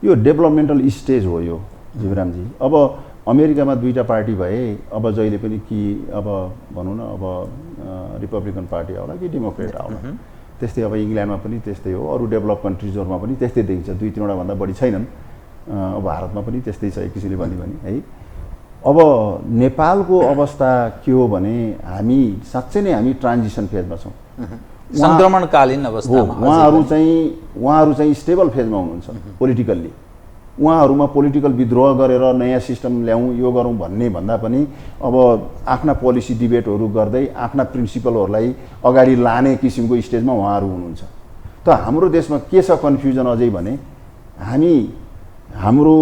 यो डेभलपमेन्टल स्टेज हो यो जीवरामजी। अब अमेरिकामा 2टा पार्टी भए, अब जहिले पनि कि अब भनौँ न, अब रिपब्लिकन पार्टी आउला कि डेमोक्रेट आउला, त्यस्तै अब इङ्ल्यान्डमा पनि त्यस्तै हो, अरू डेभलप कन्ट्रिजहरूमा पनि त्यस्तै देखिन्छ। 2-3वटा भन्दा बढी छैनन्। अब भारतमा पनि त्यस्तै छ एक किसिमले भन्यो भने है। अब नेपालको अवस्था के हो भने हामी साँच्चै नै हामी ट्रान्जिसन फेजमा छौँ, सङ्क्रमणकालीन अवस्थामा। उहाँहरू चाहिँ स्टेबल फेजमा हुनुहुन्छ पोलिटिकल्ली। उहाँहरूमा पोलिटिकल विद्रोह गरेर नयाँ सिस्टम ल्याउँ, यो गरौँ भन्ने भन्दा पनि अब आफ्ना पोलिसी डिबेटहरू गर्दै आफ्ना प्रिन्सिपलहरूलाई अगाडि लाने किसिमको स्टेजमा उहाँहरू हुनुहुन्छ। त हाम्रो देशमा के छ कन्फ्युजन अझै भने, हाम्रो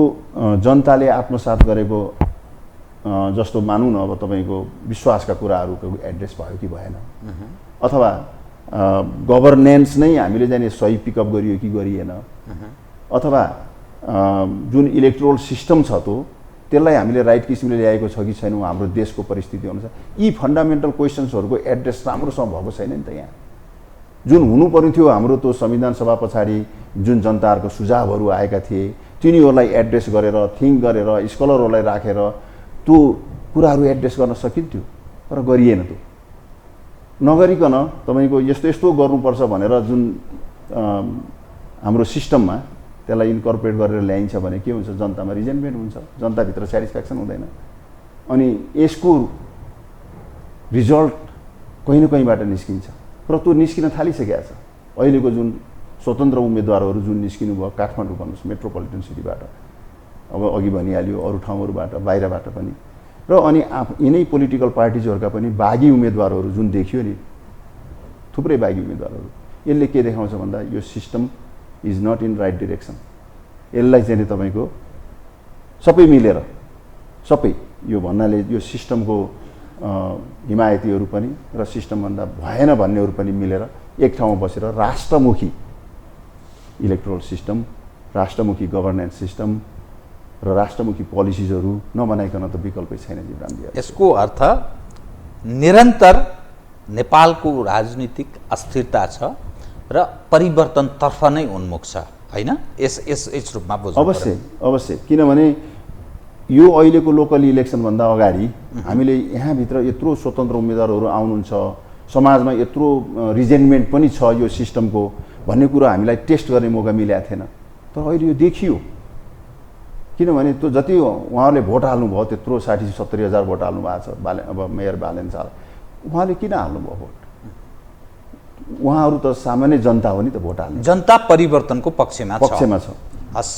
जनताले आत्मसात गरेको जस्तो मानौँ न, अब तपाईँको विश्वासका कुराहरूको एड्रेस भयो कि भएन, अथवा गभर्नेन्स नै हामीले जाने सही पिकअप गरियो कि गरिएन, अथवा जुन इलेक्ट्रोल सिस्टम छ त्यसलाई हामीले राइट किसिमले ल्याएको छ कि छैनौँ हाम्रो देशको परिस्थिति अनुसार, यी फन्डामेन्टल क्वेसन्सहरूको एड्रेस राम्रोसँग भएको छैन नि त। यहाँ जुन हुनु पर्ने थियो, हाम्रो त्यो संविधान सभा पछाडि जुन जनताहरूको सुझावहरू आएका थिए, तिनीहरूलाई एड्रेस गरेर, थिङ्क गरेर, स्कलरहरूलाई राखेर त्यो कुराहरू एड्रेस गर्न सकिन्थ्यो, तर गरिएन त्यो। नगरिकन तपाईँको यस्तो यस्तो गर्नुपर्छ भनेर जुन हाम्रो सिस्टममा त्यसलाई इन्कर्पोरेट गरेर ल्याइन्छ भने के हुन्छ, जनतामा रिजेन्टमेन्ट हुन्छ, जनताभित्र सेटिस्फ्याक्सन हुँदैन। अनि यसको रिजल्ट कहीँ न कहीँबाट निस्किन्छ र त्यो निस्किन थालिसकेको छ। अहिलेको जुन स्वतन्त्र उम्मेदवारहरू जुन निस्किनु भयो, काठमाडौँ भन्नुहोस्, मेट्रोपोलिटन सिटीबाट, अब अघि भनिहाल्यो अरू ठाउँहरूबाट, बाहिरबाट पनि, र अनि यिनै पोलिटिकल पार्टिजहरूका पनि बागी उम्मेदवारहरू जुन देखियो नि, थुप्रै बागी उम्मेदवारहरू, यसले के देखाउँछ भन्दा यो system is not in right direction. यसलाई चाहिँ तपाईँको सबै मिलेर, सबै यो भन्नाले यो सिस्टमको हिमायतीहरू पनि र सिस्टमभन्दा भएन भन्नेहरू पनि मिलेर एक ठाउँमा बसेर राष्ट्रमुखी इलेक्ट्रोल सिस्टम, राष्ट्रमुखी गभर्नेन्स सिस्टम र राष्ट्रमुखी पोलिसिजहरू नबनाइकन त विकल्पै छैन जीवरामजी। यसको अर्थ निरन्तर नेपालको राजनीतिक अस्थिरता छ र परिवर्तनतर्फ नै उन्मुख छ, होइन? यस रूपमा बुझ्नु अवश्य अवश्य, किनभने यो अहिलेको लोकल इलेक्सनभन्दा अगाडि हामीले यहाँभित्र यत्रो स्वतन्त्र उम्मेदवारहरू आउनुहुन्छ, समाजमा यत्रो रिजेन्टमेन्ट पनि छ यो सिस्टमको भन्ने कुरो हामीलाई टेस्ट गर्ने मौका मिलेको थिएन। तर अहिले यो देखियो, किनभने त्यो जति उहाँहरूले भोट हाल्नुभयो त्यत्रो 60-70 हजार भोट हाल्नु भएको छ। अब मेयर बालेन साल उहाँले किन हाल्नुभयो भोट? उहाँहरू त सामान्य जनता हो नि त, भोट हाल्ने जनता परिवर्तनको पक्षमा छ। हस्,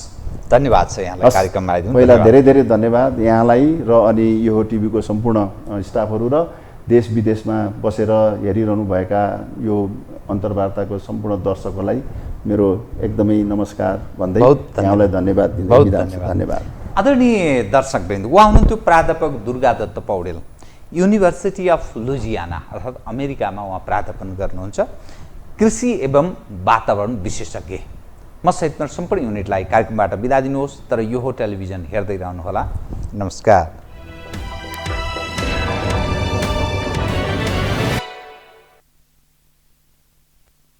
धन्यवाद छ यहाँलाई कार्यक्रममा आइदिनु। पहिला धेरै धेरै धन्यवाद यहाँलाई र अनि यो टिभीको सम्पूर्ण स्टाफहरू र देश विदेशमा बसेर हेरिरहनुभएका यो अन्तर्वार्ताको सम्पूर्ण दर्शकहरूलाई मेरो एकदमै नमस्कार भन्दै यहाँलाई धन्यवाद दिन्छु। धन्यवाद। आदरणीय दर्शकवृन्द, उहाँ हुनुहुन्थ्यो प्राध्यापक Durgadutt Paudel, university of Louisiana अर्थात् अमेरिकामा उहाँ प्राध्यापन गर्नुहुन्छ, कृषि एवं वातावरण विशेषज्ञ। म सहित सम्पूर्ण युनिटलाई कार्यक्रमबाट बिदा दिनुहोस्, तर यो टेलिभिजन हेर्दै रहनुहोला। नमस्कार।